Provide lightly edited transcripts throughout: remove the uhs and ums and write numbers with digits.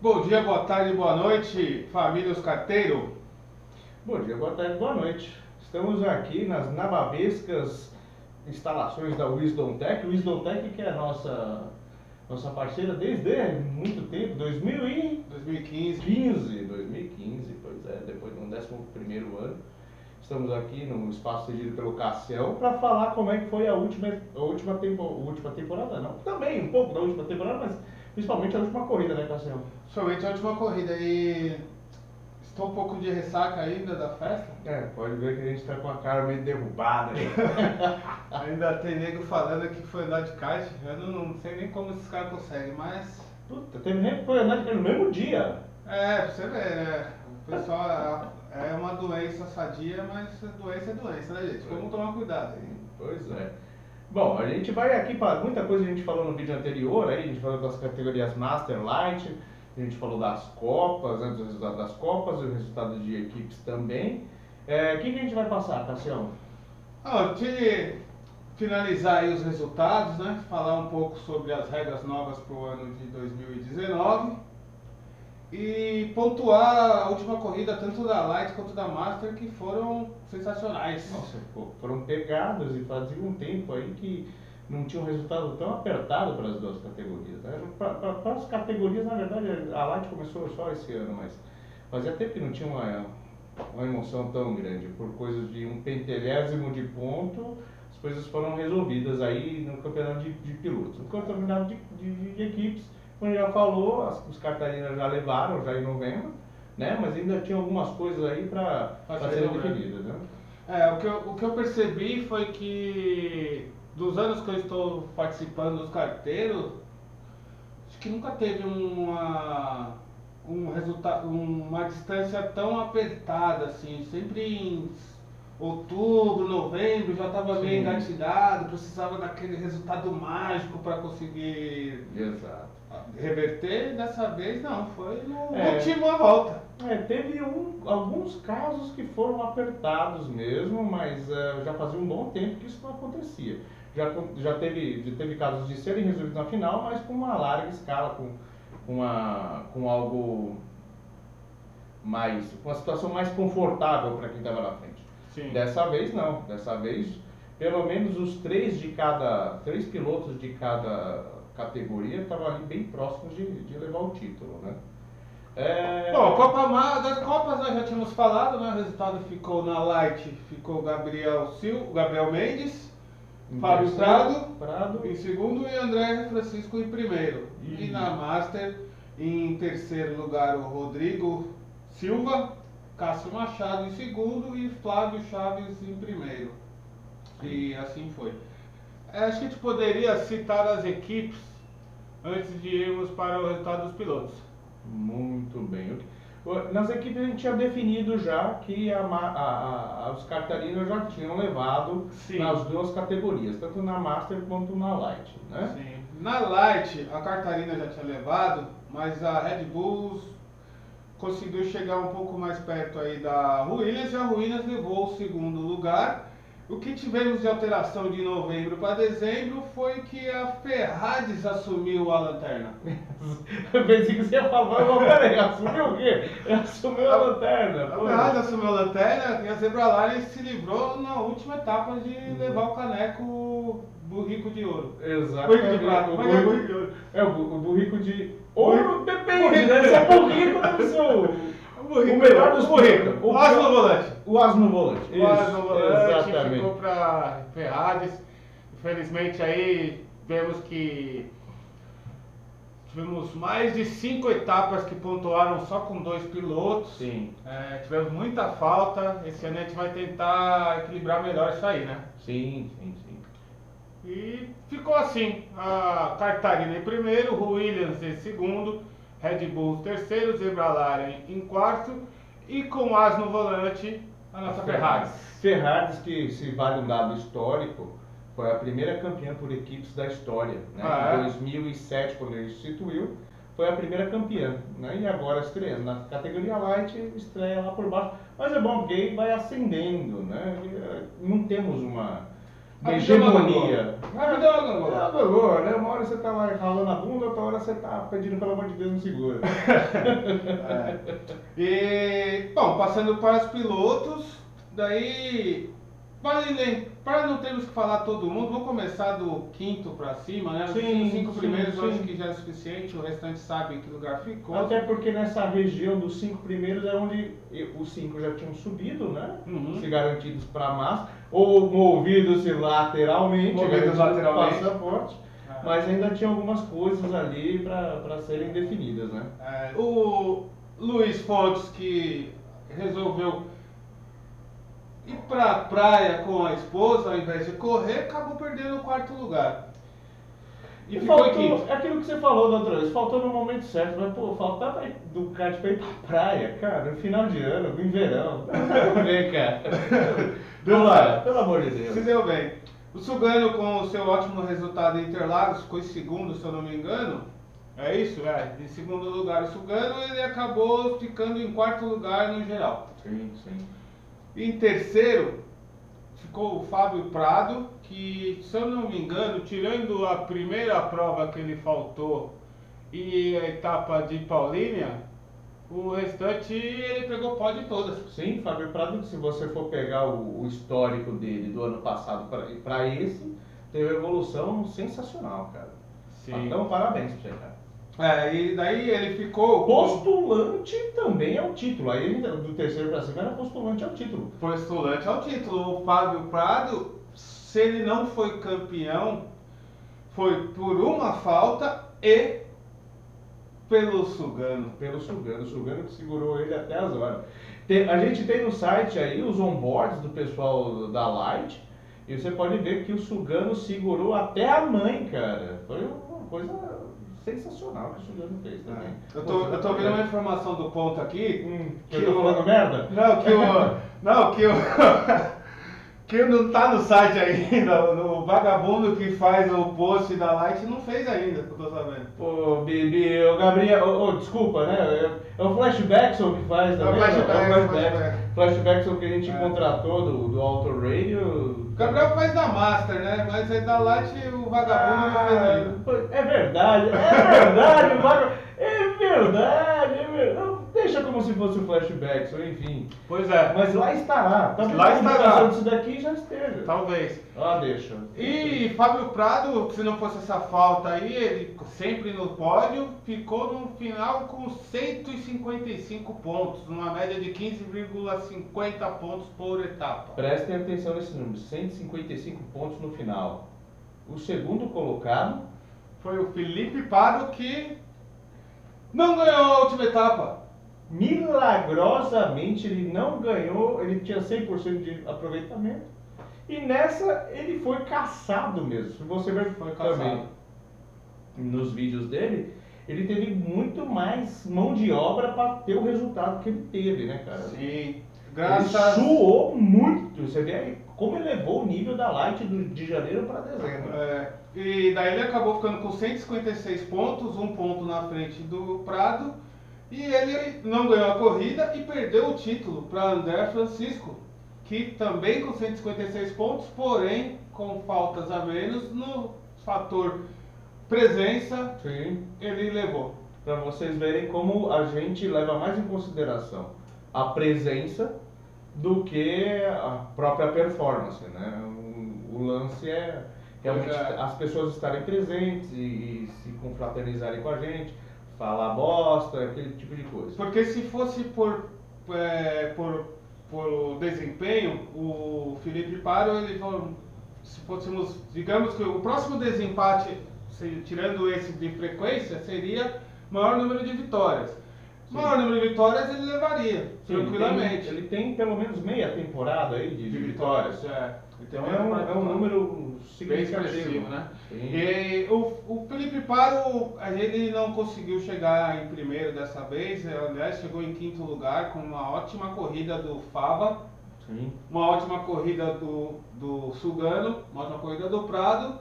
Bom dia, boa tarde, boa noite, família Os Carteiro. Bom dia, boa tarde, boa noite. Estamos aqui nas nababescas instalações da Wisdom Tech. Wisdom Tech que é a nossa parceira desde muito tempo, 2015. 2015, pois é, depois do 11º ano. Estamos aqui no espaço cedido pelo Cassiel para falar como é que foi a última temporada, não, também um pouco da última temporada, mas principalmente a última corrida, né, Cassiel? Somente a última corrida e estou um pouco de ressaca ainda da festa. Pode ver que a gente está com a cara meio derrubada aí. Ainda tem nego falando que foi andar de kart. Eu não sei nem como esses caras conseguem, mas... Puta, teve nem que foi andar de kart no mesmo dia. Pra você ver, né? O pessoal é uma doença sadia, mas doença é doença, né, gente? Vamos tomar cuidado aí. Pois é. Bom, a gente vai aqui para muita coisa que a gente falou no vídeo anterior, aí a gente falou das categorias Master, Light, a gente falou das Copas, né, dos resultados das Copas e o resultado de equipes também. O que a gente vai passar, Cassião? De finalizar aí os resultados, né? Falar um pouco sobre as regras novas para o ano de 2019 e pontuar a última corrida tanto da Light quanto da Master, que foram sensacionais. Nossa, foram pegadas e fazia um tempo aí que não tinha um resultado tão apertado para as duas categorias, né? Para as categorias, na verdade, a Light começou só esse ano, mas fazia tempo que não tinha uma emoção tão grande. Por coisas de um pentelésimo de ponto, as coisas foram resolvidas aí no campeonato de pilotos. No campeonato de equipes, como já falou, os cartarinas já levaram, já em novembro, né? Mas ainda tinha algumas coisas aí para serem definidas, né? O que eu percebi foi que dos anos que eu estou participando dos carteiros, acho que nunca teve uma distância tão apertada assim. Sempre em outubro, novembro já estava meio engatilhado, precisava daquele resultado mágico para conseguir reverter. Dessa vez não, foi no última volta. Teve alguns casos que foram apertados mesmo, mas já fazia um bom tempo que isso não acontecia. Já teve casos de serem resolvidos na final, mas com uma larga escala, com algo mais, uma situação mais confortável para quem estava na frente. Sim. Dessa vez não, dessa vez pelo menos os três pilotos de cada categoria estavam ali bem próximos de levar o título, né? Bom, das Copas nós já tínhamos falado, né? O resultado ficou na Light, ficou Gabriel Mendes, Fábio Prado em segundo e André Francisco em primeiro. E na Master, em terceiro lugar, o Rodrigo Silva, Cássio Machado em segundo e Flávio Chaves em primeiro. E assim foi. Acho que a gente poderia citar as equipes antes de irmos para o resultado dos pilotos. Muito bem. Nas equipes a gente tinha definido já que os cartarinos já tinham levado nas duas categorias, tanto na Master quanto na Light, né? Sim. Na Light a Cartarina já tinha levado, mas a Red Bull conseguiu chegar um pouco mais perto aí da Williams e a Williams levou o segundo lugar. O que tivemos de alteração de novembro para dezembro foi que a Ferrari assumiu a lanterna. Eu pensei que você ia falar, mas peraí, assumiu o quê? Assumiu a lanterna. A Ferrari assumiu a lanterna e a Zebralari se livrou na última etapa de levar o caneco burrico de ouro. Exatamente. Burrico de prata. O burrico de ouro, depende, né? Se é burrico, deve ser o melhor dos burricos. O as no volante. O as no volante. O as no volante exatamente. Ficou para Ferrari. Infelizmente aí vemos que tivemos mais de 5 etapas que pontuaram só com 2 pilotos. Sim. Tivemos muita falta. Esse ano a gente vai tentar equilibrar melhor isso aí, né? Sim. E ficou assim, a Cartarina em primeiro, o Williams em segundo, Red Bull em terceiro, Zebralari em quarto e com as no volante, a nossa Ferrari. Ferrari, que se vale um dado histórico, foi a primeira campeã por equipes da história, né? Em 2007, quando ele instituiu, foi a primeira campeã, né? E agora estreando na categoria Light, estreia lá por baixo. Mas é bom porque aí vai ascendendo, né? Não temos hegemonia. A vida é uma gangorra. É uma gangorra, né? Uma hora você tá lá ralando a bunda, outra hora você tá pedindo pelo amor de Deus, não segura. E, bom, passando para os pilotos, daí, para não termos que falar todo mundo, vamos começar do quinto para cima, né? Os cinco primeiros eu acho que já é suficiente, o restante sabe em que lugar ficou. Até porque nessa região dos 5 primeiros é onde os 5 já tinham subido, né? Se garantidos para a massa, ou movidos-se lateralmente, passaporte. Mas ainda tinha algumas coisas ali para serem definidas, né? O Luiz Fontes, que resolveu ir pra praia com a esposa ao invés de correr, acabou perdendo o quarto lugar. E ficou em quinto. É aquilo que você falou da outra vez, faltou no momento certo, mas pô, faltar do kart pra ir pra praia, cara, no final de ano, no verão, não ver, cara. Pelo amor de Deus. Se deu bem. O Sugano, com o seu ótimo resultado em Interlagos, ficou em segundo, se eu não me engano. É isso? Em segundo lugar o Sugano, ele acabou ficando em quarto lugar no geral. Sim. Em terceiro, ficou o Fábio Prado, que, se eu não me engano, tirando a primeira prova que ele faltou e a etapa de Paulínia, o restante ele pegou pódio todas. Sim, Fábio Prado, se você for pegar o histórico dele do ano passado para esse, teve uma evolução sensacional, cara. Sim. Então, parabéns pra você, cara. E daí ele ficou... Postulante também é o título. Aí do terceiro para cima era postulante ao título. Postulante ao título. O Fábio Prado, se ele não foi campeão, foi por uma falta e pelo Sugano. O Sugano que segurou ele até as horas. A gente tem no site aí os onboards do pessoal da Light. E você pode ver que o Sugano segurou até a mãe, cara. Foi uma coisa sensacional que o Sugano fez também. Eu tô vendo uma informação do ponto aqui. Que eu tô falando merda? Que não tá no site ainda. O vagabundo que faz o post da Light não fez ainda, que eu tô sabendo. Pô, Bibi, o Gabriel. desculpa, né? É o Flashbackson que faz também. Flashbackson que a gente contratou do Auto Radio. O Gabriel faz da Master, né? Mas aí da Light o vagabundo não fez ainda. É verdade, Deixa como se fosse o Flashbackson, enfim. Pois é. Mas lá estará. Lá estará. Disso daqui já esteja. Talvez. Deixa. E Fábio Prado, se não fosse essa falta aí, ele sempre no pódio, ficou no final com 155 pontos, numa média de 15,50 pontos por etapa. Prestem atenção nesse número, 155 pontos no final. O segundo colocado foi o Felipe Paro, que não ganhou a última etapa. Milagrosamente ele não ganhou, ele tinha 100% de aproveitamento. E nessa ele foi caçado mesmo. Se você ver também nos vídeos dele, ele teve muito mais mão de obra para ter o resultado que ele teve, né, cara? Sim. Ele suou muito. Você vê aí como elevou o nível da Light de janeiro para dezembro. E daí ele acabou ficando com 156 pontos, um ponto na frente do Prado. E ele não ganhou a corrida e perdeu o título para André Francisco, que também com 156 pontos, porém com faltas a menos no fator presença. Sim. Ele levou. Para vocês verem como a gente leva mais em consideração a presença do que a própria performance, né? O lance é realmente as pessoas estarem presentes e se confraternizarem com a gente, falar bosta, aquele tipo de coisa. Porque se fosse por desempenho, o Felipe Paro, se fôssemos, digamos que o próximo desempate, tirando esse de frequência, seria maior número de vitórias. Sim. Maior número de vitórias ele levaria, tranquilamente. Ele tem pelo menos meia temporada aí de vitórias. Então é um número significativo, né? E o Felipe Paro, ele não conseguiu chegar em primeiro dessa vez, aliás chegou em quinto lugar com uma ótima corrida do Fava. Sim. Uma ótima corrida do Sugano, uma ótima corrida do Prado.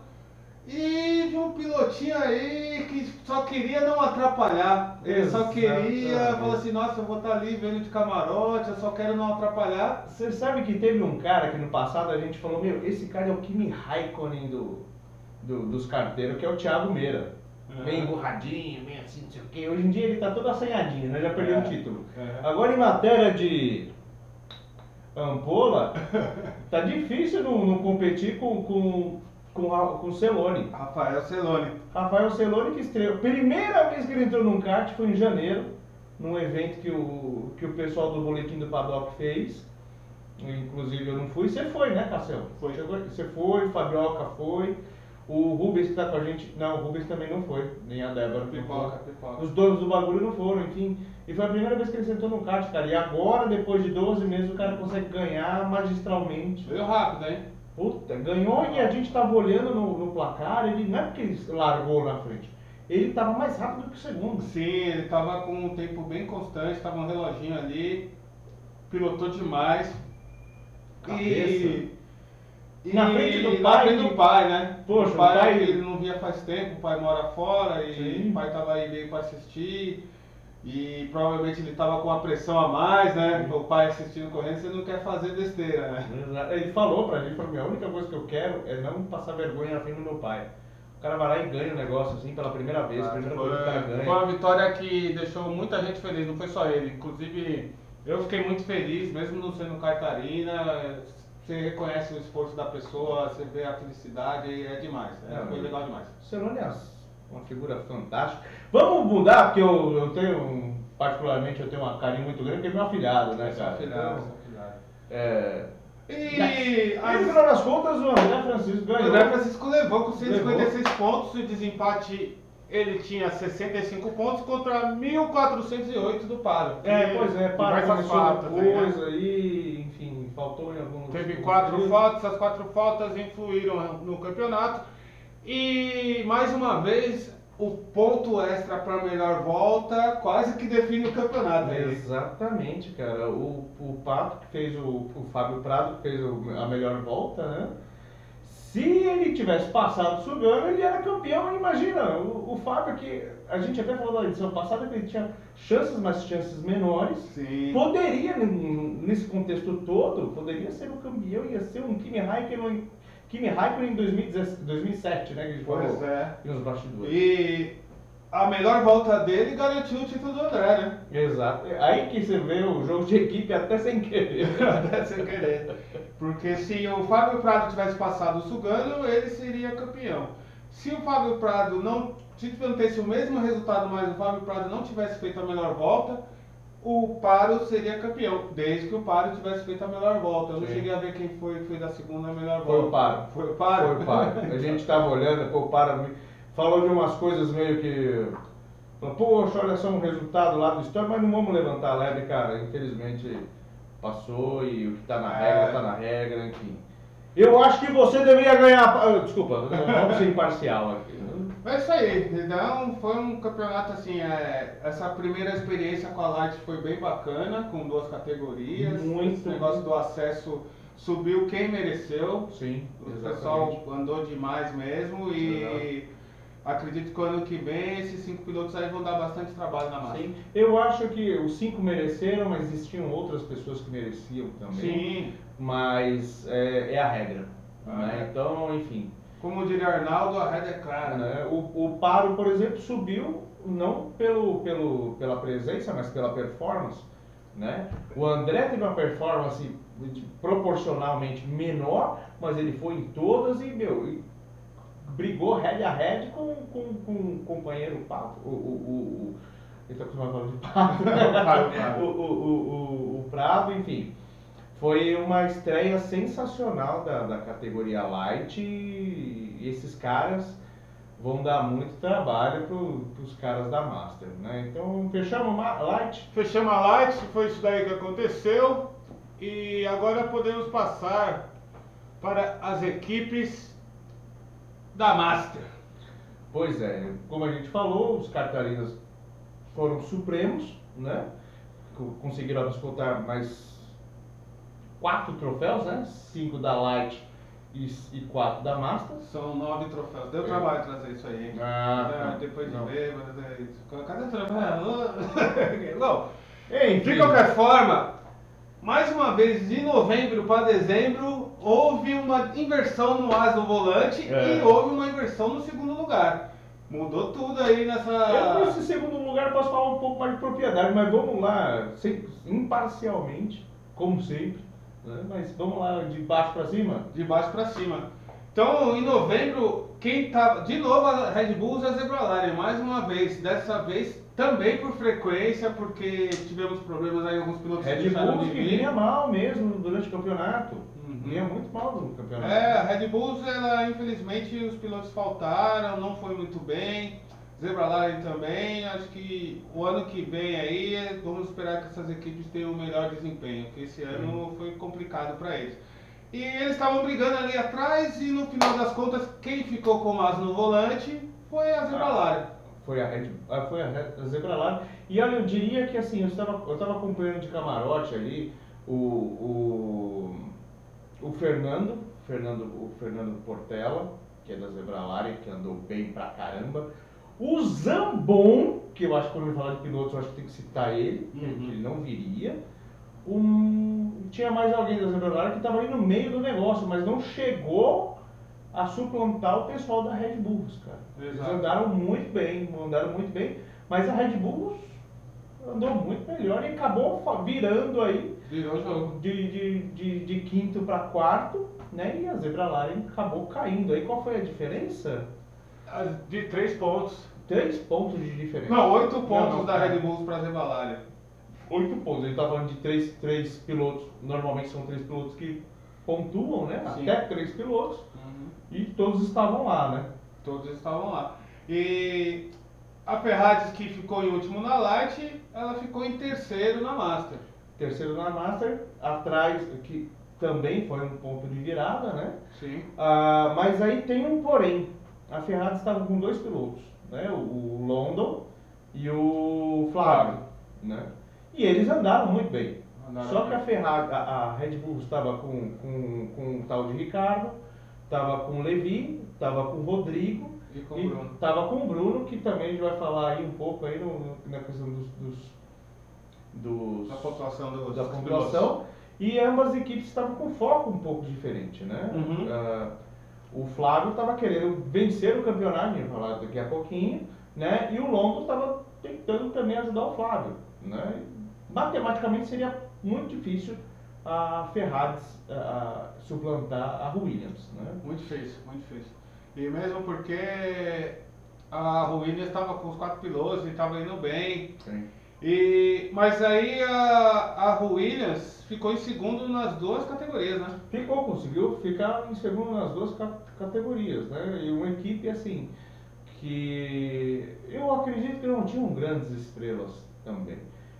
E de um pilotinho aí que só queria não atrapalhar. Ele só queria, falou assim, nossa, eu vou estar ali vendo de camarote, eu só quero não atrapalhar. Você sabe que teve um cara que no passado a gente falou, meu, esse cara é o Kimi Raikkonen dos carteiros, que é o Thiago Meira. Bem emburradinho, bem assim, não sei o quê. Hoje em dia ele tá todo assanhadinho, né? Já perdeu o título. Agora em matéria de ampola, tá difícil não competir com o Celone. Rafael Celone. Rafael Celone que estreou. Primeira vez que ele entrou num kart foi em janeiro, num evento que o pessoal do Boletim do Paddock fez. Inclusive eu não fui. Você foi, né, Cassel? Foi. Você foi, o Fabioca foi. O Rubens que tá com a gente. Não, o Rubens também não foi. Nem a Débora. Pipoca. Os donos do bagulho não foram, enfim. E foi a primeira vez que ele sentou no kart, cara. E agora, depois de 12 meses, o cara consegue ganhar magistralmente. Veio rápido, hein? Puta, ganhou e a gente tava olhando no placar, ele não é porque ele largou na frente, ele tava mais rápido que o segundo. Sim, ele tava com um tempo bem constante, tava um reloginho ali, pilotou demais. E na frente do pai. Na frente do pai, né? Poxa, o pai ele não via faz tempo, o pai mora fora e sim, o pai tava aí meio para assistir. E provavelmente ele estava com a pressão a mais, né? O pai assistindo correndo, você não quer fazer besteira, né? Exato. Ele falou pra gente, falou, a única coisa que eu quero é não passar vergonha na frente do meu pai. O cara vai lá e ganha o negócio assim pela primeira vez, primeira coisa que o cara ganha. Foi uma vitória que deixou muita gente feliz, não foi só ele. Inclusive, eu fiquei muito feliz, mesmo não sendo Catarina, você reconhece o esforço da pessoa, você vê a felicidade, é demais, foi legal demais. Celone é uma figura fantástica. Vamos mudar, porque eu tenho, particularmente, eu tenho um carinho muito grande, porque é meu afilhado, né, cara? Afilhado. E no final das contas, o André Francisco ganhou. O André Francisco levou com 156 pontos, o desempate ele tinha 65 pontos contra 1.408 do Paro. Pois é, Paro começou coisa né? aí, enfim, faltou em alguns... Teve 4 faltas, as 4 faltas influíram no campeonato. E mais uma vez, o ponto extra para a melhor volta quase que define o campeonato. Exatamente, cara. O Pato que fez o Fábio Prado que fez a melhor volta, né? Se ele tivesse passado o Sugano, ele era campeão. Imagina, o Fábio que a gente até falou na edição passada que ele tinha chances, mas chances menores. Sim. Poderia, nesse contexto todo, poderia ser o campeão, ia ser um Kimi Raikkonen em 2007, né? Que a gente falou nos bastidores. E a melhor volta dele garantiu o título do André, né? Exato. Aí que você vê o jogo de equipe até sem querer. Até sem querer. Porque se o Fábio Prado tivesse passado o Sugano, ele seria campeão. Se o Fábio Prado não tivesse o mesmo resultado, mas o Fábio Prado não tivesse feito a melhor volta, o Paro seria campeão, desde que o Paro tivesse feito a melhor volta. Eu não cheguei a ver quem foi que fez a segunda melhor volta. Foi o Paro. Foi o Paro? Foi o Paro. A gente estava olhando, o Paro falou de umas coisas meio que... Poxa, olha só um resultado lá do histórico, mas não vamos levantar a lebre, cara. Infelizmente passou e o que está na regra, enfim. Eu acho que você deveria ganhar... Desculpa, vamos ser imparcial aqui. É isso aí, então foi um campeonato assim, essa primeira experiência com a Light foi bem bacana, com 2 categorias. Muito. Esse negócio do acesso subiu quem mereceu. Sim, o pessoal andou demais mesmo e acredito que o ano que vem esses 5 pilotos aí vão dar bastante trabalho na massa. Sim, eu acho que os 5 mereceram, mas existiam outras pessoas que mereciam também. Sim. Mas é a regra, né? Então, enfim. Como diria Arnaldo, a regra é clara. Né? O Paro, por exemplo, subiu não pela presença, mas pela performance. Né? O André teve uma performance proporcionalmente menor, mas ele foi em todas e brigou head a head com o companheiro Pato. Ele está acostumado a falar de Pato. O Prado, enfim. Foi uma estreia sensacional da categoria Light e esses caras vão dar muito trabalho para os caras da Master, né? Então fechamos a Light? Fechamos a Light, foi isso daí que aconteceu e agora podemos passar para as equipes da Master. Pois é, como a gente falou, os Catarinas foram supremos, né? Conseguiram disputar mais 4 troféus, né? 5 da Light e 4 da Masters. São 9 troféus. Deu trabalho trazer isso aí, hein? Depois de ver, cadê o troféu? Bom, de qualquer forma, mais uma vez, de novembro para dezembro, houve uma inversão no as do volante e houve uma inversão no segundo lugar. Mudou tudo aí nessa... Eu, nesse segundo lugar, posso falar um pouco mais de propriedade, mas vamos lá, imparcialmente, como sempre, né? Mas vamos lá, de baixo para cima? De baixo para cima. Então, em novembro, quem tava... De novo, a Red Bull e a Zebralari, mais uma vez. Dessa vez, também por frequência, porque tivemos problemas aí, alguns pilotos Red Bull que vinha mal mesmo durante o campeonato. Vinha muito mal no campeonato. A Red Bull, ela, infelizmente, os pilotos faltaram, não foi muito bem. Zebralari também. Acho que o ano que vem aí, vamos esperar que essas equipes tenham um melhor desempenho, porque esse ano foi complicado para eles. E eles estavam brigando ali atrás e no final das contas, quem ficou com o as no volante foi a Zebralari. Foi a Zebralari. E olha, eu diria que assim, eu estava acompanhando de camarote ali o Fernando Portela, que é da Zebralari, que andou bem pra caramba. O Zambon, que eu acho que quando ele falar de pilotos, eu acho que tem que citar ele, que ele não viria. Tinha mais alguém da Zebralari que estava ali no meio do negócio, mas não chegou a suplantar o pessoal da Red Bull, cara. Eles andaram muito bem, mas a Red Bull andou muito melhor e acabou virando aí. Virou o jogo. De quinto para quarto, né? E a Zebralari acabou caindo. Aí qual foi a diferença? De 3 pontos. 3 pontos de diferença. Não, 8 pontos da Red Bull para a Zebralari. 8 pontos. Ele está falando de 3 pilotos. Normalmente são 3 pilotos que pontuam, né? Sim. Até 3 pilotos. E todos estavam lá, né? Todos estavam lá. E a Ferrari, que ficou em último na Light, ela ficou em terceiro na Master. Terceiro na Master, atrás, que também foi um ponto de virada, né? Sim. Mas aí tem um porém. A Ferrari estava com 2 pilotos, né? O London e o Flávio, né? E eles andaram muito bem. Só que a Ferrari, a Red Bull estava com o tal de Ricardo, estava com o Levi, estava com o Rodrigo e Bruno. Estava com o Bruno, que também a gente vai falar aí um pouco aí na questão da pontuação da pontuação. E ambas as equipes estavam com foco um pouco diferente, né? O Flávio estava querendo vencer o campeonato, a gente vai falar daqui a pouquinho, né? E o London estava tentando também ajudar o Flávio, né? Matematicamente seria muito difícil a Ferrari suplantar a Williams, né? Muito difícil, muito difícil. E mesmo porque a Williams estava com os 4 pilotos e estava indo bem. Sim. Mas aí a Williams ficou em segundo nas 2 categorias, né? Conseguiu ficar em segundo nas 2 categorias, né? E uma equipe assim, que eu acredito que não tinham grandes estrelas também.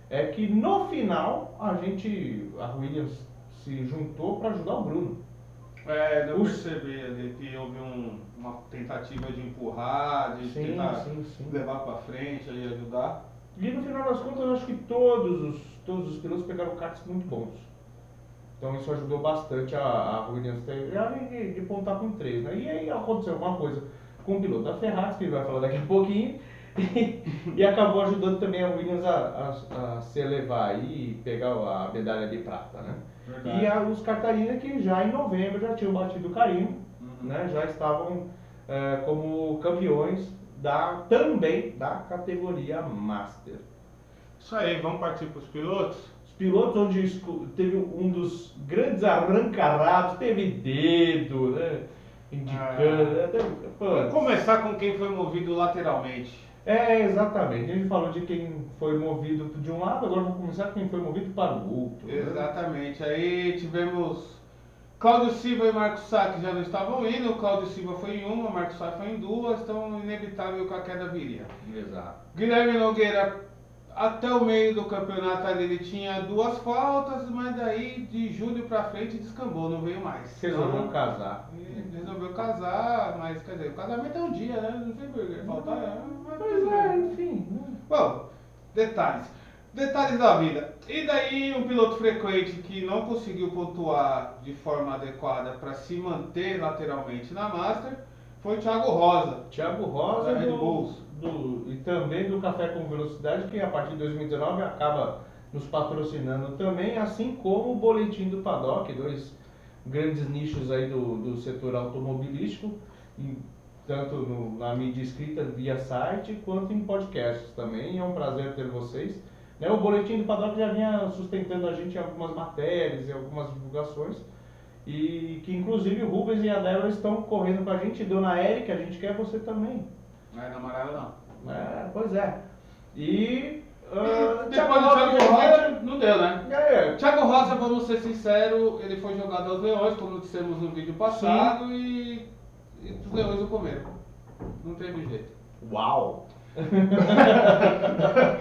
É que no final a Williams se juntou para ajudar o Bruno. Eu percebi ali que houve uma tentativa de empurrar, de tentar levar para frente e ajudar. E no final das contas eu acho que todos os pilotos pegaram karts muito bons. Então isso ajudou bastante a Williams de pontar com 3, né? E aí aconteceu uma coisa com o piloto da Ferrari, que ele vai falar daqui a pouquinho, e acabou ajudando também a Williams a se elevar e pegar a medalha de prata, né? Verdade. E os Catarina, que já em novembro já tinham batido o carimbo, né? Já estavam como campeões também da categoria Master. Isso aí, vamos partir para os pilotos? Os pilotos onde teve um dos grandes arranca-rabos, teve dedo, né? Indicando. Vamos começar com quem foi movido lateralmente. Exatamente. A gente falou de quem foi movido de um lado, agora vamos começar com quem foi movido para o outro. Exatamente. Né? Aí tivemos Cláudio Silva e Marcos Sá, que já não estavam indo. O Cláudio Silva foi em uma, o Marcos Sá foi em 2, então inevitável que a queda viria. Exato. Guilherme Nogueira, até o meio do campeonato ali, ele tinha 2 faltas, mas daí de julho pra frente descambou, não veio mais. Resolveu casar. Resolveu casar, mas quer dizer, o casamento é um dia, né? Não tem por que faltar. Pois enfim. Bom, detalhes. Detalhes da vida. E daí um piloto frequente que não conseguiu pontuar de forma adequada para se manter lateralmente na Master foi o Thiago Rosa. Thiago Rosa e também do Café com Velocidade, que a partir de 2019 acaba nos patrocinando também, assim como o Boletim do Paddock, dois grandes nichos aí do setor automobilístico, tanto na mídia escrita via site, quanto em podcasts também. É um prazer ter vocês. O Boletim do Paddock já vinha sustentando a gente em algumas matérias e algumas divulgações, e que inclusive o Rubens e a Débora estão correndo com a gente. Dona Érica, a gente quer você também. Não é namorada não. Pois é. E depois do Thiago Rosa não deu, né? Thiago Rosa, vamos ser sinceros, ele foi jogado aos Leões, como dissemos no vídeo passado, e os Leões o comeram. Não teve jeito. Uau!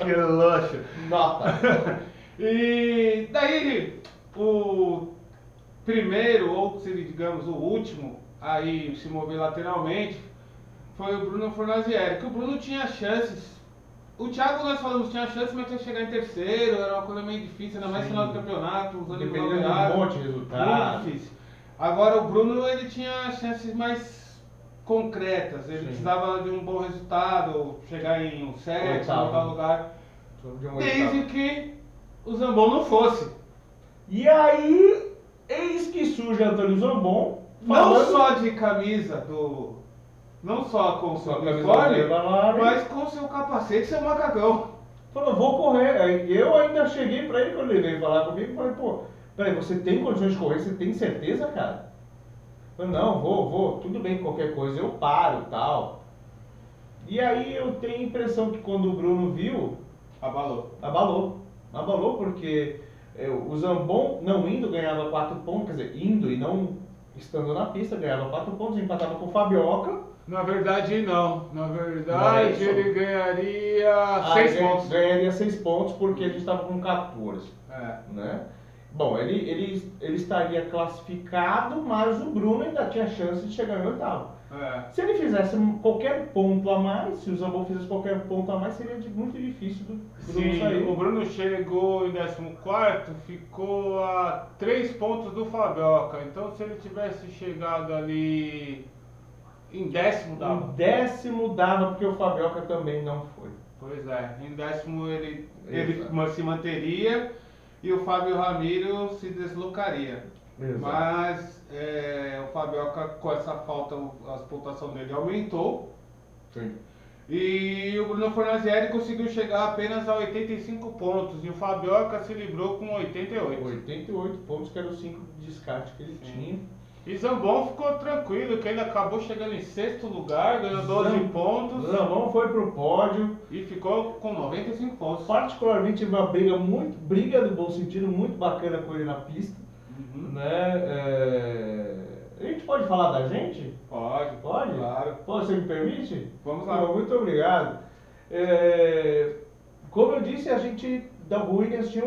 Que luxo! Nota! E daí o primeiro, ou se digamos o último, aí se mover lateralmente, foi o Bruno Fornazieri, que o Bruno tinha chances. O Thiago, nós falamos, tinha chance, mas tinha que chegar em terceiro, era uma coisa meio difícil, ainda mais no final do campeonato, usando dependendo de um monte de resultado. Muito difícil. Agora o Bruno, ele tinha chances mais concretas, ele precisava de um bom resultado, chegar em um sétimo, em tal lugar, desde que o Zambon não fosse. E aí, eis que surge Antônio Zambon, não só de camisa não só com o seu uniforme, mas com o seu capacete e seu macacão. Falou, vou correr. Eu ainda cheguei pra ele quando ele veio falar comigo e falei, pô, peraí, você tem condições de correr? Você tem certeza, cara? Eu falei, não, vou, tudo bem, qualquer coisa eu paro e tal. E aí eu tenho a impressão que quando o Bruno viu, abalou porque o Zambon não indo ganhava 4 pontos, quer dizer, indo e não estando na pista ganhava 4 pontos, empatava com o Fabioca. Na verdade não, ele ganharia 6 pontos. Ganharia 6 pontos porque a gente estava com 14, né? Bom, ele estaria classificado, mas o Bruno ainda tinha chance de chegar em oitavo. Se ele fizesse qualquer ponto a mais, se o Zambon fizesse qualquer ponto a mais, seria muito difícil do Bruno sair. O Bruno chegou em 14º, ficou a 3 pontos do Fabioca. Então se ele tivesse chegado ali em 10º dava. Em 10º dava, porque o Fabioca também não foi. Pois é, em 10º ele se manteria e o Fábio Ramiro se deslocaria. Exato. Mas o Fabioca, com essa falta, a pontuação dele aumentou. Sim. E o Bruno Fornazieri conseguiu chegar apenas a 85 pontos. E o Fabioca se livrou com 88. 88 pontos, que eram os 5 de descarte que ele tinha. E Zambon ficou tranquilo, que ele acabou chegando em 6º lugar, ganhou 12 pontos. Zambon foi pro pódio e ficou com 95 pontos. Particularmente uma briga no bom sentido, muito bacana com ele na pista. Né? A gente pode falar da gente? Pode? Claro. Você me permite? Vamos lá. Muito obrigado. Como eu disse, a gente da Williams tinha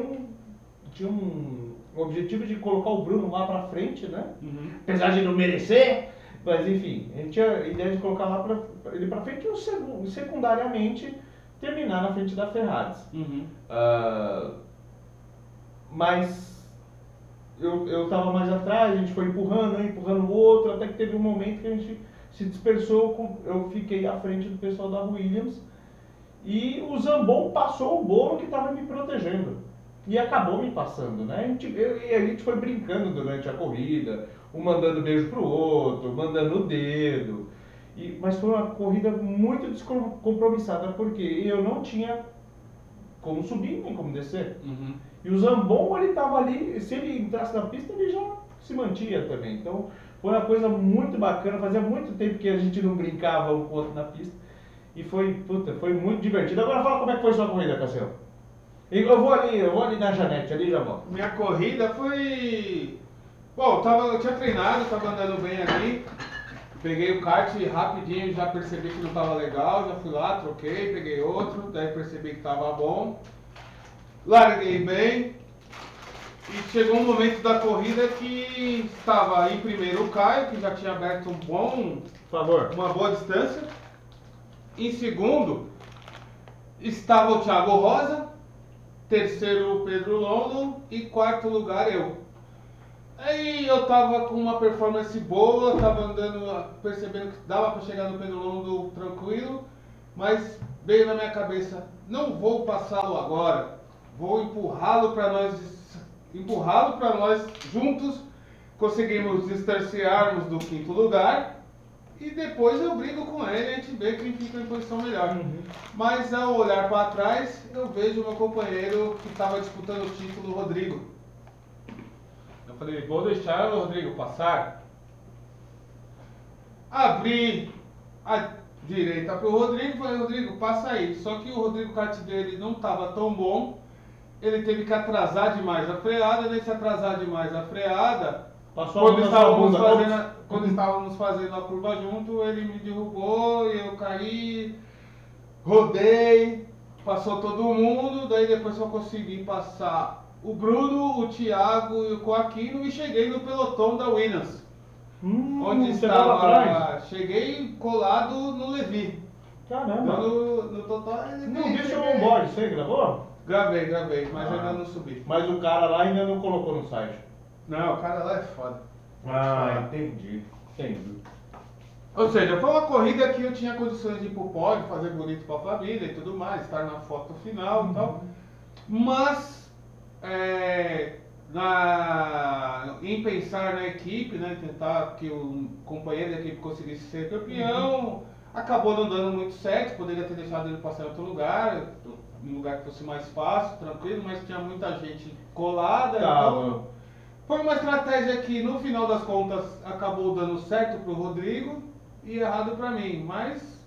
um objetivo de colocar o Bruno lá pra frente, né? Apesar de não merecer, mas enfim, a gente tinha a ideia de colocar lá ele pra frente e secundariamente terminar na frente da Ferrari. Mas eu tava mais atrás, a gente foi empurrando o outro, até que teve um momento que a gente se dispersou, eu fiquei à frente do pessoal da Williams e o Zambon passou o bolo que estava me protegendo. E acabou me passando, né? A gente foi brincando durante a corrida, um mandando beijo pro outro, mandando o dedo. Mas foi uma corrida muito descompromissada, porque eu não tinha como subir nem como descer. E o Zambon, ele estava ali, se ele entrasse na pista, ele já se mantinha também. Então foi uma coisa muito bacana, fazia muito tempo que a gente não brincava um com o outro na pista. E foi muito divertido. Agora fala como é que foi sua corrida, Cassiano. Eu vou ali na Janete, ali já volto. Minha corrida foi... Bom, eu tinha treinado, estava andando bem ali. Peguei o kart rapidinho, já percebi que não estava legal, já fui lá, troquei, peguei outro, daí percebi que estava bom. Larguei bem. E chegou um momento da corrida que estava em primeiro o Caio, que já tinha aberto uma boa distância. Em segundo, estava o Thiago Rosa. terceiro o Pedro London e quarto lugar eu. Aí eu tava com uma performance boa, tava andando, percebendo que dava para chegar no Pedro London tranquilo, mas veio na minha cabeça, não vou passá-lo agora, vou empurrá-lo para nós juntos, conseguimos distanciarmos do quinto lugar e depois eu brigo com ele e a gente vê quem fica em posição melhor. Mas ao olhar para trás, eu vejo o meu companheiro que estava disputando o título, o Rodrigo. Eu falei, vou deixar o Rodrigo passar. Abri a direita para o Rodrigo, falei, Rodrigo, passa aí. Só que o Rodrigo, o kart dele não estava tão bom, ele teve que atrasar demais a freada. Nesse atrasar demais a freada, quando estávamos fazendo a curva junto, ele me derrubou e eu caí, rodei, passou todo mundo, daí depois eu consegui passar o Bruno, o Thiago e o Coaquino e cheguei no pelotão da Williams. Onde estava, cheguei colado no Levi. Caramba! No total, não viu seu onboard, você gravou? Gravei, mas ainda não subi. Mas o cara lá ainda não colocou no site? Não, o cara lá é foda. Entendi. Ou seja, foi uma corrida que eu tinha condições de ir pro pódio, fazer bonito pra família e tudo mais, estar na foto final e tal. Mas, em pensar na equipe, né, tentar que o companheiro da equipe conseguisse ser campeão, acabou não dando muito certo, poderia ter deixado ele passar em outro lugar, um lugar que fosse mais fácil, tranquilo, mas tinha muita gente colada, então foi uma estratégia que no final das contas acabou dando certo pro Rodrigo e errado para mim, mas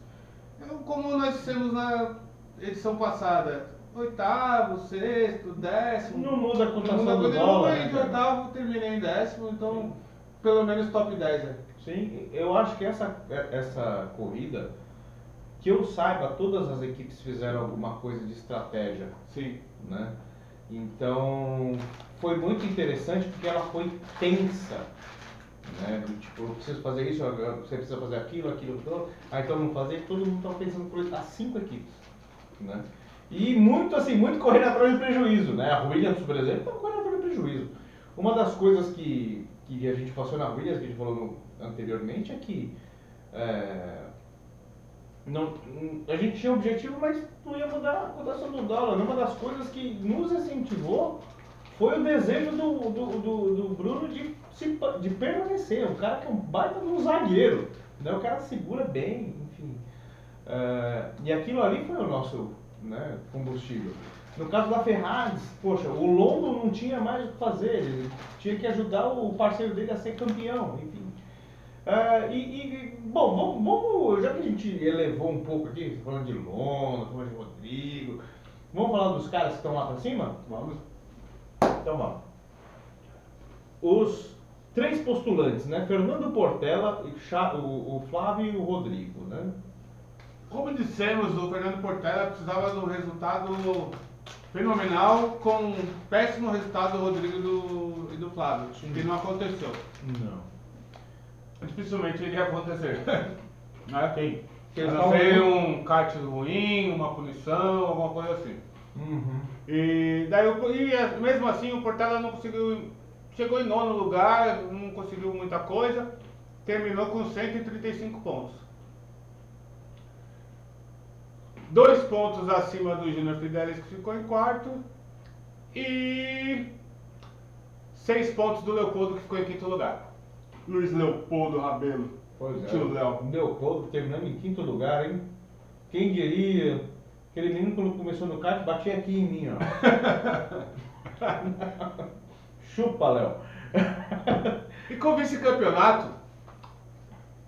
como nós dissemos na edição passada, oitavo, sexto, décimo. Não muda a cotação do dólar. Eu de oitavo, terminei em décimo, então pelo menos top 10. Sim, eu acho que essa corrida, que eu saiba, todas as equipes fizeram alguma coisa de estratégia. Sim. Né? Então, foi muito interessante porque ela foi tensa. Né? Tipo, eu preciso fazer isso, você precisa fazer aquilo, aí todo mundo fazer, todo mundo estava pensando por as 5 equipes. Né? E muito correr atrás de prejuízo, né? A Williams, por exemplo, estava correndo atrás de prejuízo. Uma das coisas que a gente passou na Williams, que a gente falou anteriormente, é que a gente tinha um objetivo, mas não ia mudar a cotação do dólar. Uma das coisas que nos incentivou foi o desejo do Bruno de permanecer. O cara que é um baita de um zagueiro, né? O cara segura bem, enfim. E aquilo ali foi o nosso, né, combustível. No caso da Ferrari, poxa, o London não tinha mais o que fazer, ele tinha que ajudar o parceiro dele a ser campeão, enfim. Bom, vamos, já que a gente elevou um pouco aqui, falando de London, falando de Rodrigo, vamos falar dos caras que estão lá pra cima? Vamos. Então vamos. Os 3 postulantes, né? Fernando Portela, o Flávio e o Rodrigo, né? Como dissemos, o Fernando Portela precisava de um resultado fenomenal com um péssimo resultado do Rodrigo e do Flávio, que não aconteceu. Não. Dificilmente iria acontecer. Né? Quem? Não sei, um kart ruim, uma punição, alguma coisa assim. E daí, mesmo assim, o Portela não conseguiu, chegou em 9º lugar, não conseguiu muita coisa, terminou com 135 pontos. 2 pontos acima do Júnior Fidelis, que ficou em 4º, e 6 pontos do Leopoldo, que ficou em 5º lugar. Luiz Leopoldo Rabelo. Pois é. Tio Léo. Leopoldo terminando em 5º lugar, hein? Quem diria? Aquele menino, quando começou no kart, batia aqui em mim, ó. Chupa, Léo. E com o vice-campeonato,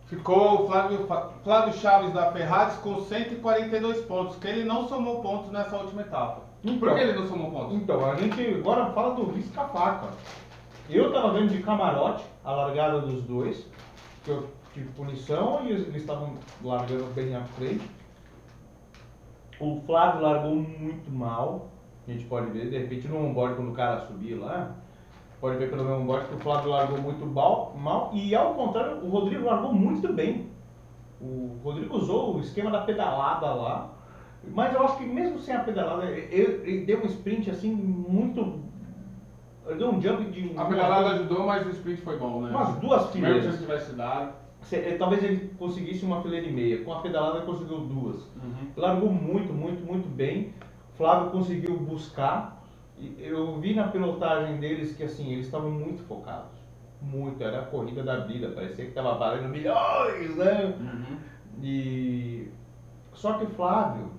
ficou o Flávio Chaves da Ferrari com 142 pontos, que ele não somou pontos nessa última etapa. Então, por que ele não somou pontos? Então, a gente agora fala do vice-faca. Eu tava vendo de camarote a largada dos dois, que eu tive punição e eles estavam largando bem à frente. O Flávio largou muito mal, a gente pode ver, de repente no onboard, quando o cara subir lá, pode ver pelo meu onboard que o Flávio largou muito mal, e ao contrário, o Rodrigo largou muito bem. O Rodrigo usou o esquema da pedalada lá, Mas eu acho que mesmo sem a pedalada, ele deu um sprint assim muito... Ele deu um jump de... A pedalada ajudou, mas o sprint foi bom, né? Umas 2 fileiras. Mesmo se tivesse dado. Talvez ele conseguisse uma fileira e meia. Com a pedalada ele conseguiu 2. Largou muito bem. Flávio conseguiu buscar. Eu vi na pilotagem deles que assim, eles estavam muito focados. Muito. Era a corrida da vida. Parecia que estava valendo milhões, né? Só que Flávio,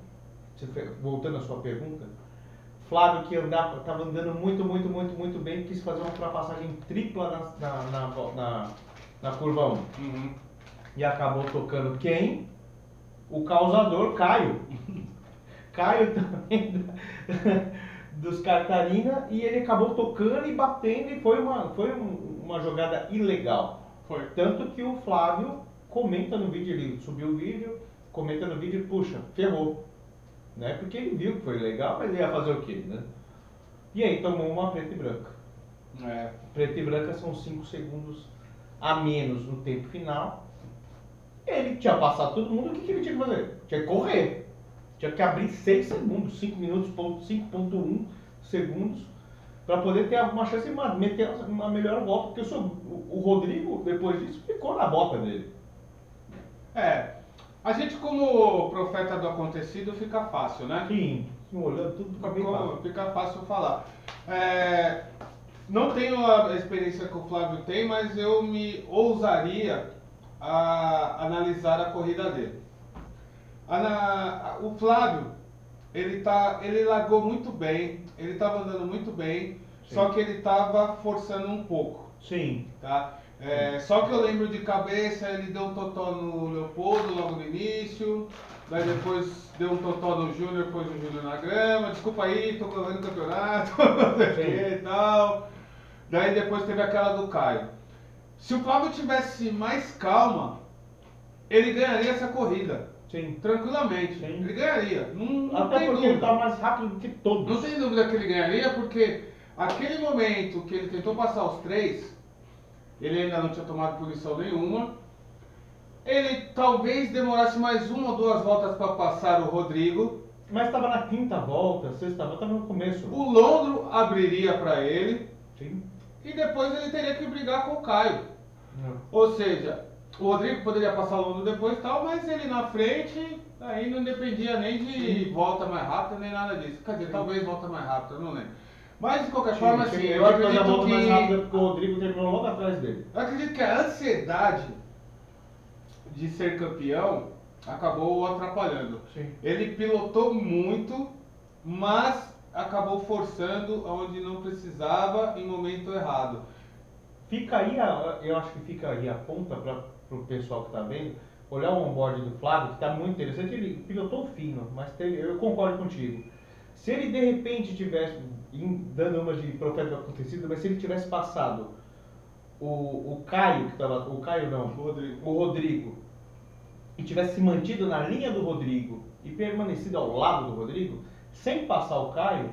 voltando à sua pergunta, Flávio que estava andando muito bem, quis fazer uma ultrapassagem tripla na curva 1. E acabou tocando quem? O causador, Caio. Caio também dos Cartarina, e ele acabou tocando e batendo, e foi uma jogada ilegal. Foi. Tanto que o Flávio comenta no vídeo, ele subiu o vídeo, comenta no vídeo, puxa, ferrou. Né? Porque ele viu que foi legal, mas ele ia fazer o quê, né? E aí tomou uma preta e branca. Preta e branca são 5 segundos a menos no tempo final. Ele tinha passado todo mundo, o que ele tinha que fazer? Tinha que correr. Tinha que abrir 6 segundos, 5 minutos, 5.1 segundos, para poder ter alguma chance de meter uma melhor volta. Porque o Rodrigo, depois disso, ficou na bota dele. A gente, como profeta do acontecido, fica fácil, né? Sim, olhando tudo fica bem fácil. Fica fácil falar. Não tenho a experiência que o Flávio tem, mas eu me ousaria a analisar a corrida dele. O Flávio, ele largou muito bem, ele estava andando muito bem, sim, só que ele estava forçando um pouco. Sim. Tá? Só que eu lembro de cabeça, ele deu um totó no Leopoldo logo no início, daí depois deu um totó no Júnior, pôs o Júnior na grama, desculpa aí, tô correndo o campeonato, não sei o que e tal. Daí depois teve aquela do Caio. Se o Flávio tivesse mais calma, ele ganharia essa corrida. Sim. Tranquilamente. Sim. Ele ganharia. Não até tem porque dúvida. ele está mais rápido do que todos. Não tem dúvida que ele ganharia, porque aquele momento que ele tentou passar os 3, ele ainda não tinha tomado punição nenhuma. Ele talvez demorasse mais 1 ou 2 voltas para passar o Rodrigo. Mas estava na 5ª volta, 6ª volta, estava no começo. O Londro abriria para ele. Sim. E depois ele teria que brigar com o Caio. Ou seja, o Rodrigo poderia passar o Londro depois e tal, mas ele na frente, aí não dependia nem de volta mais rápida, nem nada disso. Quer dizer, talvez volta mais rápida, eu não lembro. Mas de qualquer forma, assim, eu acredito que... mais rápida porque o Rodrigo terminou logo atrás dele. Eu acredito que a ansiedade de ser campeão acabou o atrapalhando. Sim. Ele pilotou muito, mas acabou forçando onde não precisava em momento errado. Fica aí, eu acho que fica aí a ponta para o pessoal que está vendo, olhar o onboard do Flávio, que está muito interessante. Ele pilotou fino, mas eu concordo contigo. Se ele de repente tivesse, dando uma de profeta do acontecido, mas se ele tivesse passado o Caio, que estava, o Caio não, o Rodrigo, e tivesse se mantido na linha do Rodrigo e permanecido ao lado do Rodrigo, sem passar o Caio,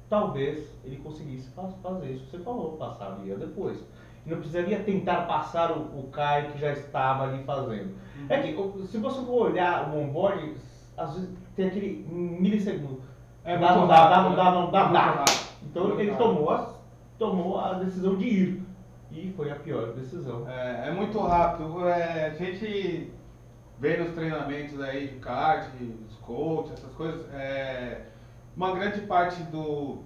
talvez ele conseguisse fazer isso que você falou, passaria depois. E não precisaria tentar passar o Caio que já estava ali fazendo. É que se você for olhar o onboard, às vezes tem aquele milissegundo. Não dá. Então ele tomou a decisão de ir. E foi a pior decisão. É muito rápido. A gente vê nos treinamentos aí de kart, dos coaches, essas coisas, uma grande parte do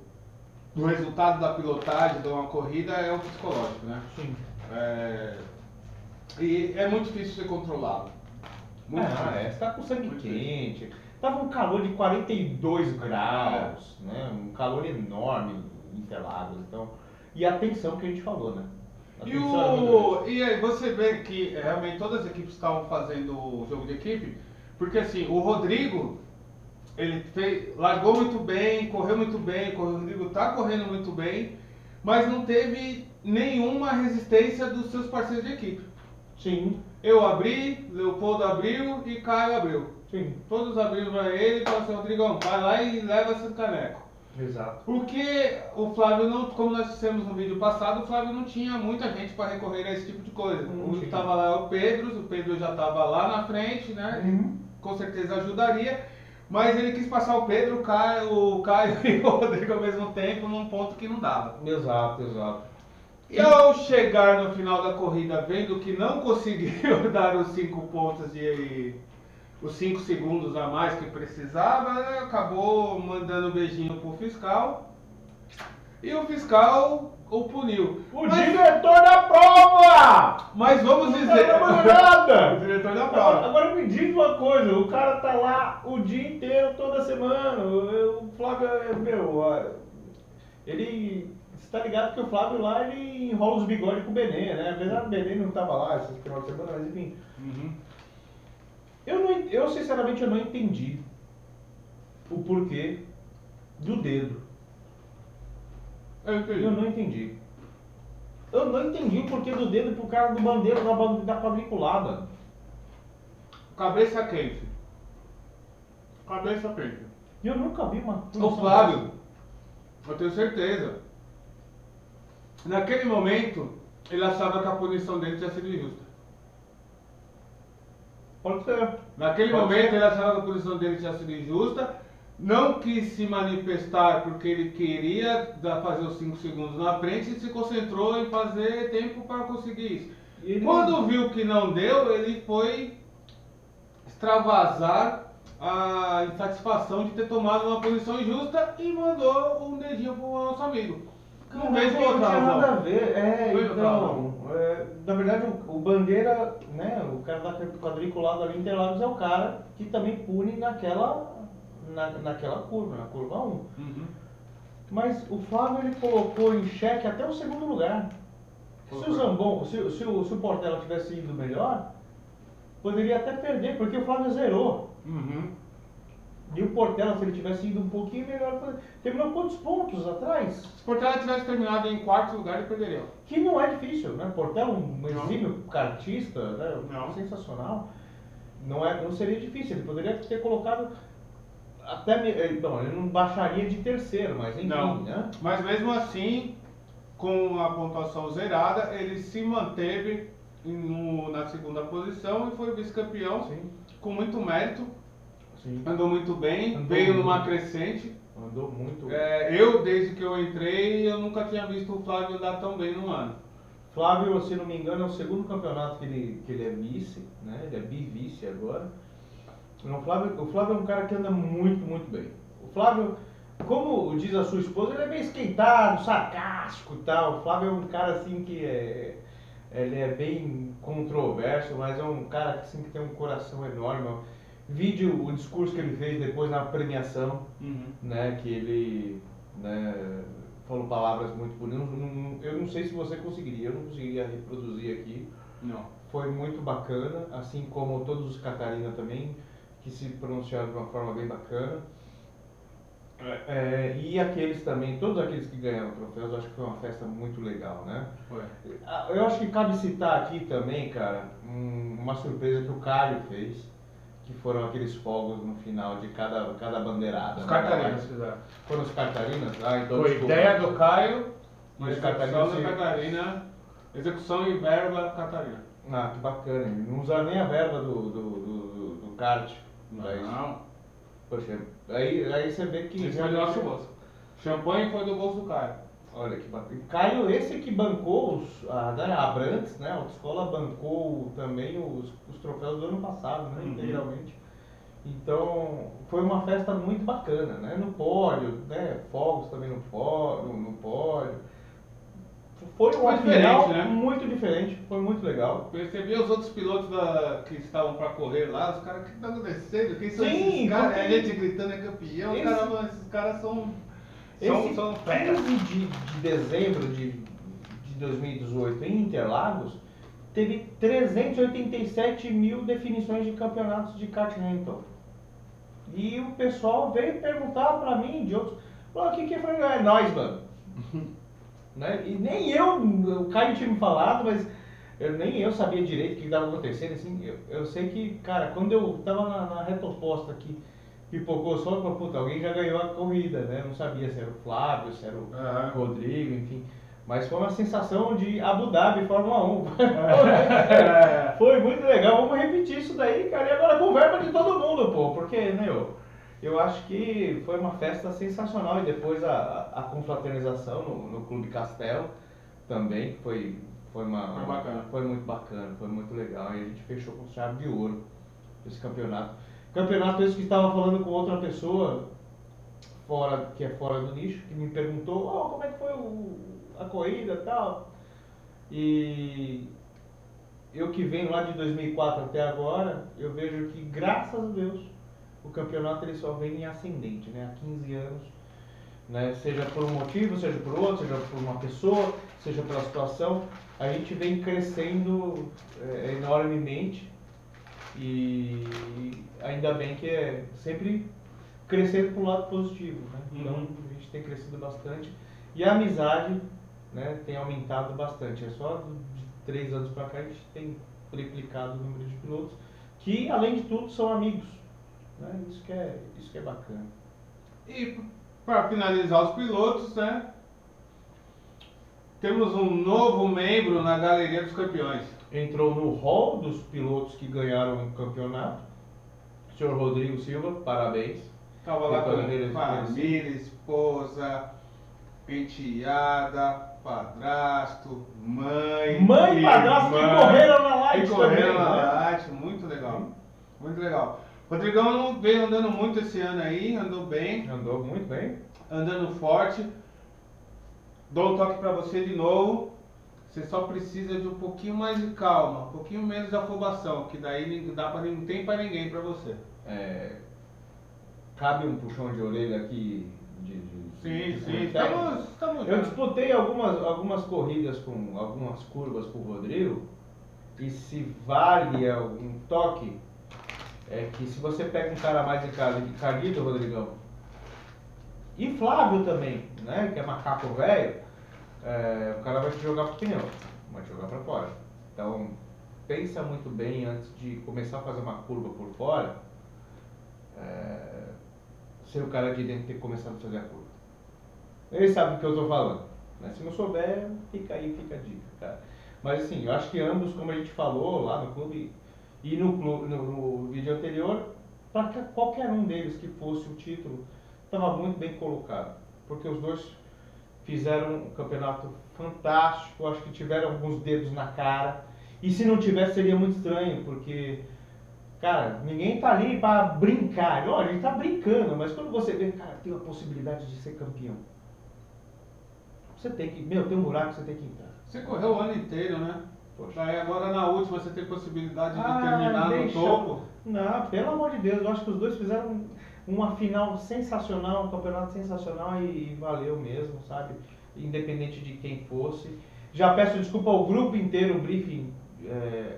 resultado da pilotagem de uma corrida é o psicológico, né? Sim. E é muito difícil ser controlado. Você está com sangue quente. Tava um calor de 42 graus, né? Um calor enorme em Interlagos, então. E a tensão que a gente falou, né? E aí você vê que realmente todas as equipes estavam fazendo o jogo de equipe, porque assim, o Rodrigo, ele largou muito bem, correu muito bem, o Rodrigo está correndo muito bem, mas não teve nenhuma resistência dos seus parceiros de equipe. Sim. Eu abri, Leopoldo abriu e Caio abriu. Sim. Todos abriram para ele e falaram assim, Rodrigão, vai lá e leva esse caneco. Exato. Porque o Flávio não, como nós dissemos no vídeo passado, o Flávio não tinha muita gente para recorrer a esse tipo de coisa. O que estava lá é o Pedro já estava lá na frente, né? Com certeza ajudaria. Mas ele quis passar o Pedro, o Caio e o Rodrigo ao mesmo tempo num ponto que não dava. Exato, exato. E ao chegar no final da corrida, vendo que não conseguiu dar os 5 pontos os 5 segundos a mais que precisava, né, acabou mandando um beijinho pro fiscal. E o fiscal o puniu. O diretor da prova! Mas vamos dizer... Nada. O diretor da prova. Agora me diz uma coisa, o cara tá lá o dia inteiro, toda semana. O Flávio, ele... Você tá ligado que o Flávio lá, ele enrola os bigodes com o Benê, né? Apesar do Benê não tava lá esse final de semana, mas enfim. Uhum. Eu sinceramente eu não entendi o porquê do dedo. Eu não entendi. Eu não entendi o porquê do dedo pro cara do bandeira da quadriculada. Cabeça quente. Cabeça quente. Eu nunca vi uma... O Flávio, eu tenho certeza. Naquele momento, ele achava que a punição dele tinha sido injusta. Pode ser. Naquele momento, ele achava que a punição dele tinha sido injusta. Não quis se manifestar porque ele queria fazer os 5 segundos na frente e se concentrou em fazer tempo para conseguir isso. Quando viu que não deu, ele foi extravasar a insatisfação de ter tomado uma posição injusta e mandou um dedinho pro nosso amigo. Não vejo que não tinha nada a ver. Na verdade, o Bandeira, né, o cara da quadriculada ali, Interlagos, é o cara que também pune naquela curva, na curva 1. Uhum. Mas o Flávio, ele colocou em xeque até o segundo lugar. Se o Zambon, se o Portela tivesse ido melhor, poderia até perder, porque o Flávio zerou. Uhum. E o Portela, se ele tivesse ido um pouquinho melhor, terminou quantos pontos atrás? Se o Portela tivesse terminado em 4º lugar, ele perderia. Que não é difícil, né? Portela, um exímio kartista, né? Sensacional. Não seria difícil, ele poderia ter colocado Bom, ele não baixaria de terceiro, mas enfim, não. Né? Mas mesmo assim, com a pontuação zerada, ele se manteve na segunda posição e foi vice-campeão com muito mérito. Sim. Andou muito bem, veio numa crescente. Andou muito. Desde que eu entrei, eu nunca tinha visto o Flávio andar tão bem num ano. Flávio, se não me engano, é o segundo campeonato que ele é vice, né? Ele é bivice agora. O Flávio é um cara que anda muito, muito bem. O Flávio, como diz a sua esposa, ele é bem esquentado, sarcástico e tal. O Flávio é um cara assim que ele é bem controverso, mas é um cara assim, que tem um coração enorme. O discurso que ele fez depois na premiação, né, que ele, né, falou palavras muito bonitas. Eu não sei se você conseguiria, eu não conseguiria reproduzir aqui. Não. Foi muito bacana, assim como todos os Catarina também, que se pronunciaram de uma forma bem bacana. E aqueles também, todos aqueles que ganharam troféus, eu acho que foi uma festa muito legal, né? Foi. Eu acho que cabe citar aqui também, cara, uma surpresa que o Caio fez, que foram aqueles fogos no final de cada bandeirada. Os Catarinas fizeram. Foram os Catarinas? Então foi desculpa. Ideia do Caio, E os execução Catarinas, da Catarina, execução e verba Catarina. Ah, que bacana, não usaram nem a verba do kart. Não. Poxa, aí você vê que... Isso foi do nosso bolso. Champanhe foi do bolso do Caio. Olha que bacana. Caio, esse que bancou a Abrantes, né? A autoescola bancou também os troféus do ano passado, né? Integralmente. Então, foi uma festa muito bacana, né? No pódio, né? Fogos também no pódio. Foi uma final, né? Muito diferente, foi muito legal. Percebi os outros pilotos que estavam para correr lá, os caras, o que está acontecendo? Quem são Sim, esses caras? A gente gritando é campeão, esses caras são feras. 15 de dezembro de 2018 em Interlagos, teve 387 mil definições de campeonatos de kart rental. E o pessoal veio perguntar para mim, de outros, o que foi? É nóis, mano. Né? E nem o Caio tinha me falado, mas nem eu sabia direito o que estava acontecendo. Assim, eu sei que, cara, quando eu estava na reta oposta aqui, pipocou só, eu falei, puta, alguém já ganhou a corrida, né? Eu não sabia se era o Flávio, se era o Rodrigo, enfim. Mas foi uma sensação de Abu Dhabi, Fórmula 1. Foi muito legal, vamos repetir isso daí, cara. E agora com verba de todo mundo, pô, porque, meu... Eu acho que foi uma festa sensacional e depois a confraternização no Clube Castelo também, que foi bacana. Foi muito bacana, foi muito legal e a gente fechou com chave de ouro esse campeonato. Campeonato esse que estava falando com outra pessoa, que é fora do nicho, que me perguntou, como é que foi a corrida e tal. E eu que venho lá de 2004 até agora, eu vejo que, graças a Deus, o campeonato ele só vem em ascendente, né? Há 15 anos, né? Seja por um motivo, seja por outro, seja por uma pessoa, seja pela situação, a gente vem crescendo enormemente e ainda bem que é sempre crescendo para o lado positivo, né? Então a gente tem crescido bastante e a amizade, né, tem aumentado bastante. É só de 3 anos para cá a gente tem triplicado o número de pilotos que, além de tudo, são amigos, né? Isso que é bacana. E para finalizar os pilotos, né, temos um novo membro na Galeria dos Campeões. Entrou no hall dos pilotos que ganharam o campeonato, o senhor Rodrigo Silva, parabéns. Estava lá com família, esposa, enteada, padrasto, mãe. Mãe e padrasto que correram na Light também. Correram na né? Light, muito legal. Muito legal. Rodrigão veio andando muito esse ano aí, andou bem. Andou muito bem. Andando forte. Dou um toque pra você de novo. Você só precisa de um pouquinho mais de calma, um pouquinho menos de afobação, que daí não tem pra ninguém pra você. Cabe um puxão de orelha aqui Sim, estamos Eu disputei algumas corridas com algumas curvas com o Rodrigo e se vale um toque, é que se você pega um cara mais encardido, Rodrigão, e Flávio também, né, que é macaco velho, o cara vai te jogar pro pneu, vai te jogar pra fora. Então, pensa muito bem antes de começar a fazer uma curva por fora, se o cara de dentro ter começado a fazer a curva. Ele sabe do que eu estou falando, né? Se não souber, fica a dica, cara. Mas assim, eu acho que ambos, como a gente falou lá no clube e no vídeo anterior, para qualquer um deles que fosse o título, estava muito bem colocado. Porque os dois fizeram um campeonato fantástico, acho que tiveram alguns dedos na cara. E se não tivesse, seria muito estranho, porque, cara, ninguém tá ali para brincar. A gente tá brincando, mas quando você vê, cara, tem a possibilidade de ser campeão. Você tem que, tem um buraco que você tem que entrar. Você correu o ano inteiro, né? Poxa. Aí agora na última você tem possibilidade de terminar no topo? Não, pelo amor de Deus, eu acho que os dois fizeram uma final sensacional, um campeonato sensacional e valeu mesmo, sabe? Independente de quem fosse. Já peço desculpa ao grupo inteiro, o briefing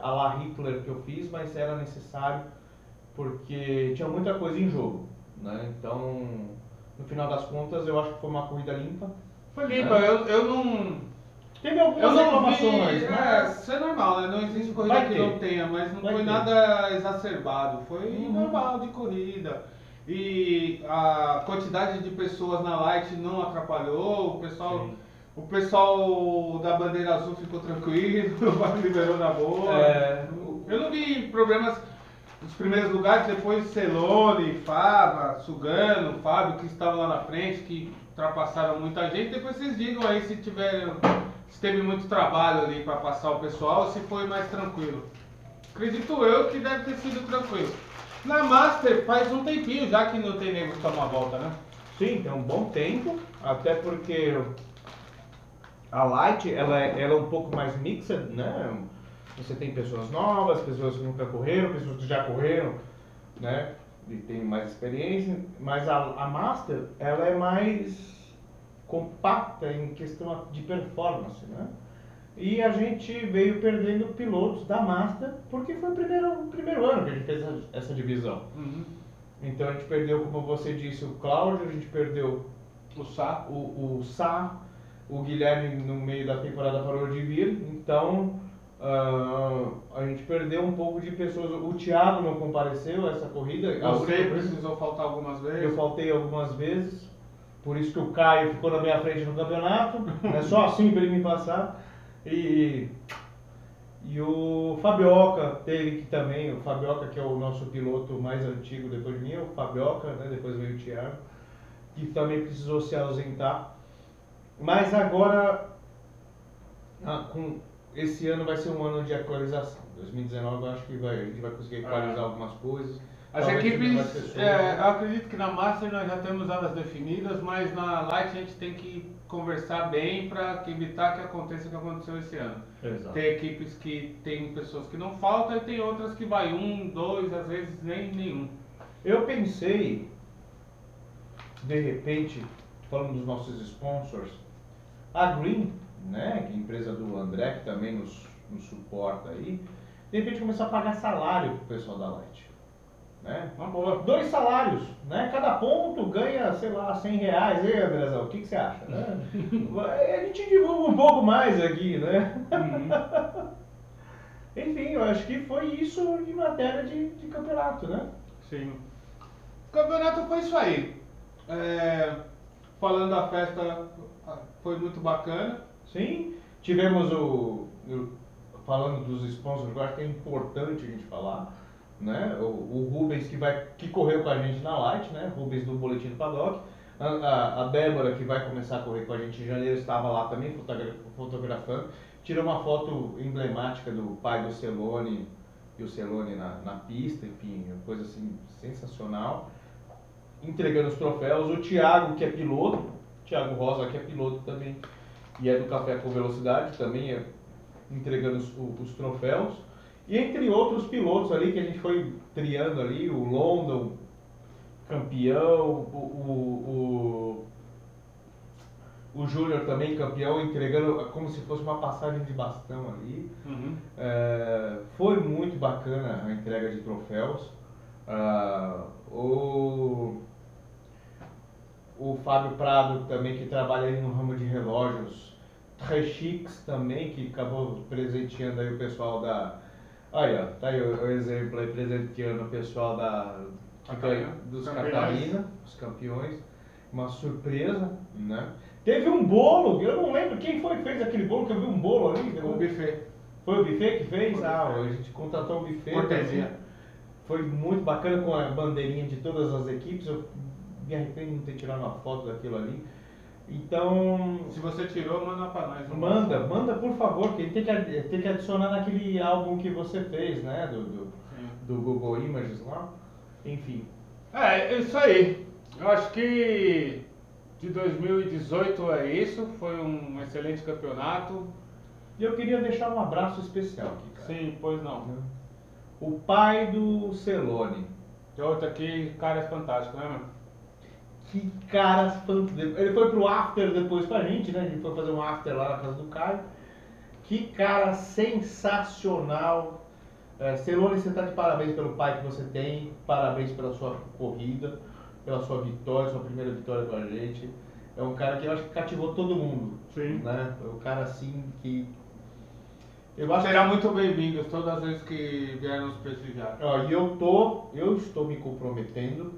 à la Hitler que eu fiz, mas era necessário porque tinha muita coisa em jogo, né? Então, no final das contas, eu acho que foi uma corrida limpa. Foi limpa, eu não... Teve algumas reclamações, né? Isso é normal, né? Não existe corrida que não tenha, mas não foi nada exacerbado. Foi normal de corrida. E a quantidade de pessoas na Light não atrapalhou, o pessoal da bandeira azul ficou tranquilo, liberou na boa. Eu não vi problemas nos primeiros lugares, depois Celone, Fava, Sugano, Fábio, que estavam lá na frente, que ultrapassaram muita gente. Depois vocês digam aí se teve muito trabalho ali para passar o pessoal, se foi mais tranquilo. Acredito eu que deve ter sido tranquilo. Na Master faz um tempinho já que não tem nego que toma a volta, né? Sim, tem um bom tempo, até porque a Light ela é um pouco mais mixed, né? Você tem pessoas novas, pessoas que nunca correram, pessoas que já correram, né? E tem mais experiência, mas a Master ela é mais compacta em questão de performance, né? E a gente veio perdendo pilotos da Master porque foi o primeiro ano que a gente fez essa divisão. Então a gente perdeu, como você disse, o Cláudio, a gente perdeu o Sá, o Guilherme no meio da temporada parou de vir, então a gente perdeu um pouco de pessoas. O Thiago não compareceu a essa corrida. Você precisou faltar algumas vezes? Eu faltei algumas vezes, por isso que o Caio ficou na minha frente no campeonato, é só assim para ele me passar. E E o Fabioca teve que também, o Fabioca que é o nosso piloto mais antigo depois de mim, o Fabioca, né? Depois veio o Thiago, que também precisou se ausentar. Mas agora, esse ano vai ser um ano de atualização. 2019 eu acho que a gente vai conseguir atualizar algumas coisas. As equipes, eu acredito que na Master nós já temos elas definidas, mas na Light a gente tem que conversar bem para evitar que aconteça o que aconteceu esse ano. Exato. Tem equipes que tem pessoas que não faltam e tem outras que vai um, dois, às vezes nem nenhum. Eu pensei, de repente, falando dos nossos sponsors, a Green, né, que é a empresa do André, que também nos suporta aí, de repente começar a pagar salário pro pessoal da Light. Né? Uma boa. 2 salários, né? Cada ponto ganha, sei lá, R$100. E aí, Andrezão, o que você acha? Né? A gente divulga um pouco mais aqui, né? Uhum. Enfim, eu acho que foi isso em matéria de campeonato, né? Sim. O campeonato foi isso aí. Falando da festa, foi muito bacana. Sim, tivemos falando dos sponsors, eu acho que é importante a gente falar, né? O Rubens que correu com a gente na Light, né? Rubens do Boletim do Paddock. A Débora, que vai começar a correr com a gente em janeiro, estava lá também fotografando. Tirou uma foto emblemática do pai do Celone e o Celone na pista, enfim, uma coisa assim sensacional. Entregando os troféus. O Thiago, que é piloto, Thiago Rosa, que é piloto também, e é do Café com Velocidade, também entregando os troféus. E entre outros pilotos ali que a gente foi triando ali, o London, campeão, o Júnior também campeão, entregando como se fosse uma passagem de bastão ali. Uhum. Foi muito bacana a entrega de troféus. O Fábio Prado também, que trabalha aí no ramo de relógios, Trechix também, que acabou presenteando aí o pessoal da... Olha, tá aí o exemplo aí, presenteando o pessoal dos Catarina, os campeões. Uma surpresa, né? Teve um bolo, eu não lembro quem foi que fez aquele bolo, que eu vi um bolo ali. O buffet. Foi o buffet que fez? A gente contratou o buffet. Cortesia. Foi muito bacana com a bandeirinha de todas as equipes. Eu me arrependo de não ter tirado uma foto daquilo ali. Então... Se você tirou, manda pra nós. Manda por favor, que tem que adicionar naquele álbum que você fez, né? Do Google Images lá. Enfim. É isso aí. Eu acho que de 2018 é isso. Foi um excelente campeonato. E eu queria deixar um abraço especial aqui, cara. Sim, pois não. O pai do Celone. Tem outro aqui, cara, é fantástico, né, mano? Que caras fantásticos. Ele foi pro after depois com a gente, né? A gente foi fazer um after lá na casa do Caio. Que cara sensacional. Celone, você tá de parabéns pelo pai que você tem. Parabéns pela sua corrida, pela sua vitória, sua primeira vitória com a gente. É um cara que eu acho que cativou todo mundo. Sim. Né? É um cara assim que... Será muito bem-vindo todas as vezes que vieram nos prestigiar. E eu estou me comprometendo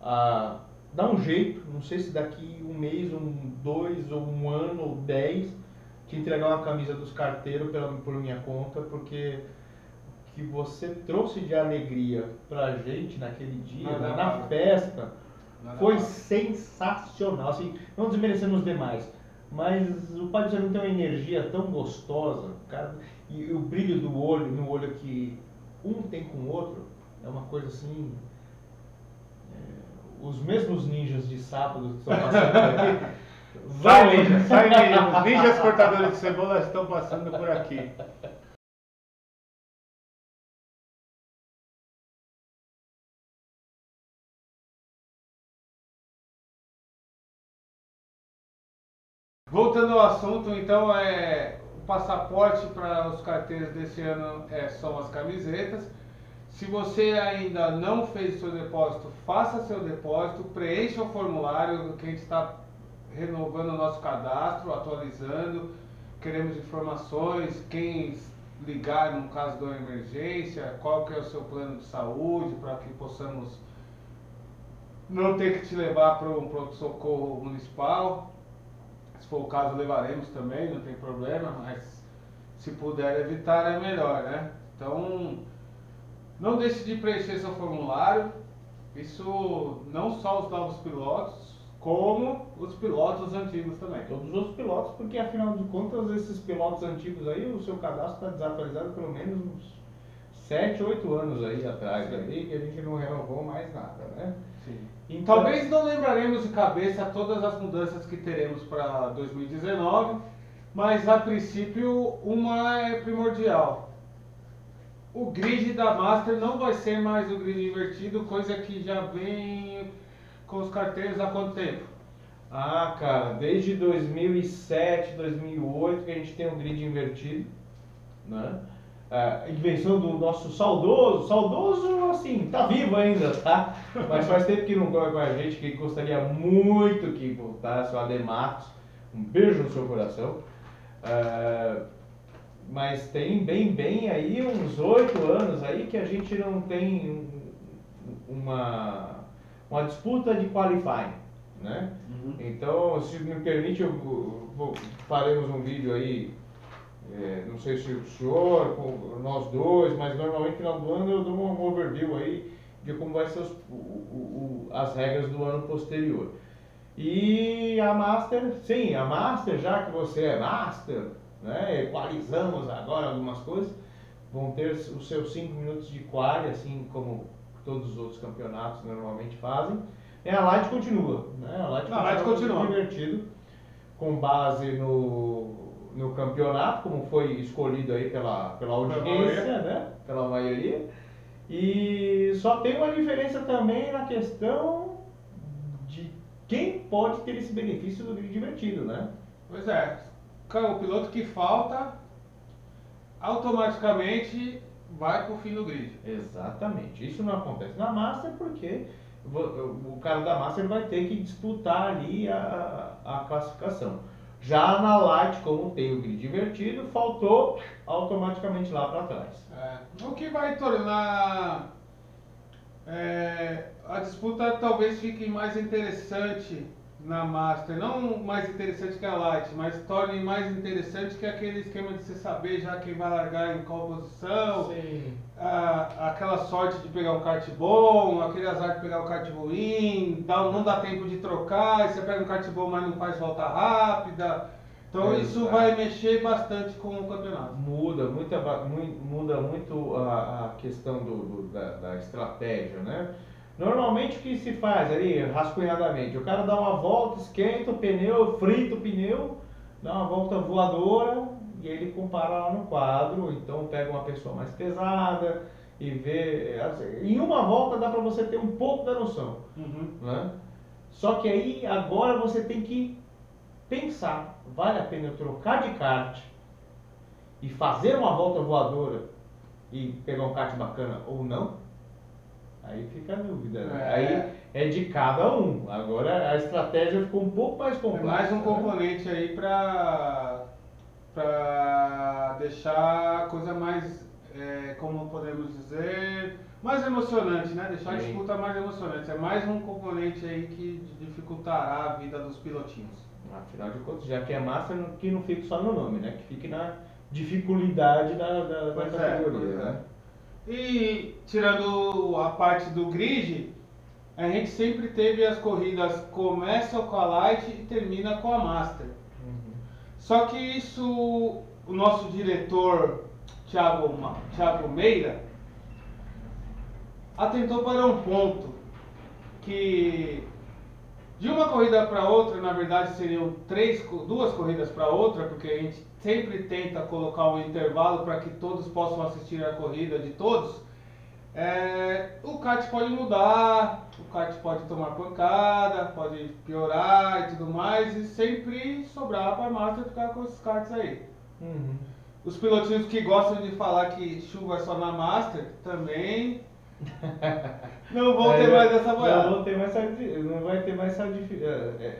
a dar um jeito, não sei se daqui um mês, 2, ou um ano, ou 10, te entregar uma camisa dos carteiros por minha conta, porque o que você trouxe de alegria pra gente naquele dia, na festa, foi sensacional. Assim, não desmerecendo os demais, mas o pai do Celone tem uma energia tão gostosa, cara, e o brilho do olho, no olho que um tem com o outro, é uma coisa assim... Os mesmos ninjas de sábado que estão passando por aqui. Sai ninja. Os ninjas cortadores de cebola estão passando por aqui. Voltando ao assunto, então, o passaporte para os carteiros desse ano são as camisetas. Se você ainda não fez seu depósito, faça seu depósito, preencha o formulário, que a gente está renovando o nosso cadastro, atualizando. Queremos informações, quem ligar no caso de uma emergência, qual que é o seu plano de saúde, para que possamos não ter que te levar para um pronto-socorro municipal. Se for o caso, levaremos também, não tem problema, mas se puder evitar é melhor, né? Então, não deixe de preencher seu formulário. Isso não só os novos pilotos, como os pilotos antigos também. Todos os pilotos, porque afinal de contas, esses pilotos antigos aí, o seu cadastro está desatualizado pelo menos uns 7, 8 anos aí atrás, aí, que a gente não renovou mais nada, né? Sim. Então, Talvez não lembraremos de cabeça todas as mudanças que teremos para 2019, mas a princípio uma é primordial. O grid da Master não vai ser mais o grid invertido, coisa que já vem com os carteiros há quanto tempo? Ah, cara, desde 2007, 2008 que a gente tem o grid invertido, né? A invenção do nosso saudoso assim, tá vivo ainda, tá? Mas faz tempo que não corre com a gente, que gostaria muito que voltasse o Adematos. Um beijo no seu coração. Mas tem bem aí uns 8 anos aí que a gente não tem uma disputa de qualifying, né? Uhum. Então, se me permite, faremos um vídeo aí, não sei se o senhor, nós dois, mas normalmente no final do ano eu dou um overview aí de como vai ser as regras do ano posterior. E a Master, sim, a Master, já que você é Master, né, equalizamos agora algumas coisas, vão ter os seus 5 minutos de quali, assim como todos os outros campeonatos normalmente fazem. E a Light continua, né? A Light continua divertido, com base no campeonato, como foi escolhido aí pela audiência, né? Pela maioria. E só tem uma diferença também na questão de quem pode ter esse benefício do grid divertido, né? Pois é, o piloto que falta automaticamente vai para o fim do grid. Exatamente, isso não acontece na Master porque o cara da Master vai ter que disputar ali a classificação. Já na Light, como tem o grid divertido, faltou automaticamente lá para trás. O que vai tornar a disputa talvez fique mais interessante na Master, não mais interessante que a Light, mas torne mais interessante que aquele esquema de você saber já quem vai largar em qual posição. Sim. Aquela sorte de pegar um kart bom, aquele azar de pegar um kart ruim, não dá tempo de trocar, e você pega um kart bom, mas não faz volta rápida. Então isso vai mexer bastante com o campeonato. Muda muito a questão da estratégia, né? Normalmente o que se faz ali, rascunhadamente, o cara dá uma volta, esquenta o pneu, frita o pneu, dá uma volta voadora e ele compara lá no quadro, então pega uma pessoa mais pesada e vê... Em uma volta dá para você ter um pouco da noção, né? Só que aí agora você tem que pensar, vale a pena eu trocar de kart e fazer uma volta voadora e pegar um kart bacana ou não? Aí fica a dúvida, né? Aí é de cada um. Agora a estratégia ficou um pouco mais complexa. É mais um componente aí para deixar a coisa mais, como podemos dizer, mais emocionante, né? Deixar a disputa mais emocionante. É mais um componente aí que dificultará a vida dos pilotinhos. Afinal de contas, já que é massa, que não fique só no nome, né? Que fique na dificuldade da categoria, né? E tirando a parte do grid, a gente sempre teve as corridas começam com a Light e termina com a Master. Só que isso, o nosso diretor Thiago Meira atentou para um ponto que de uma corrida para outra, na verdade seriam duas corridas para outra, porque a gente sempre tenta colocar um intervalo para que todos possam assistir a corrida de todos. O kart pode mudar, o kart pode tomar pancada, pode piorar e tudo mais, e sempre sobrar para a Master ficar com esses karts aí. Os pilotinhos que gostam de falar que chuva é só na Master também não vão ter mais essa boiada. Não vai ter mais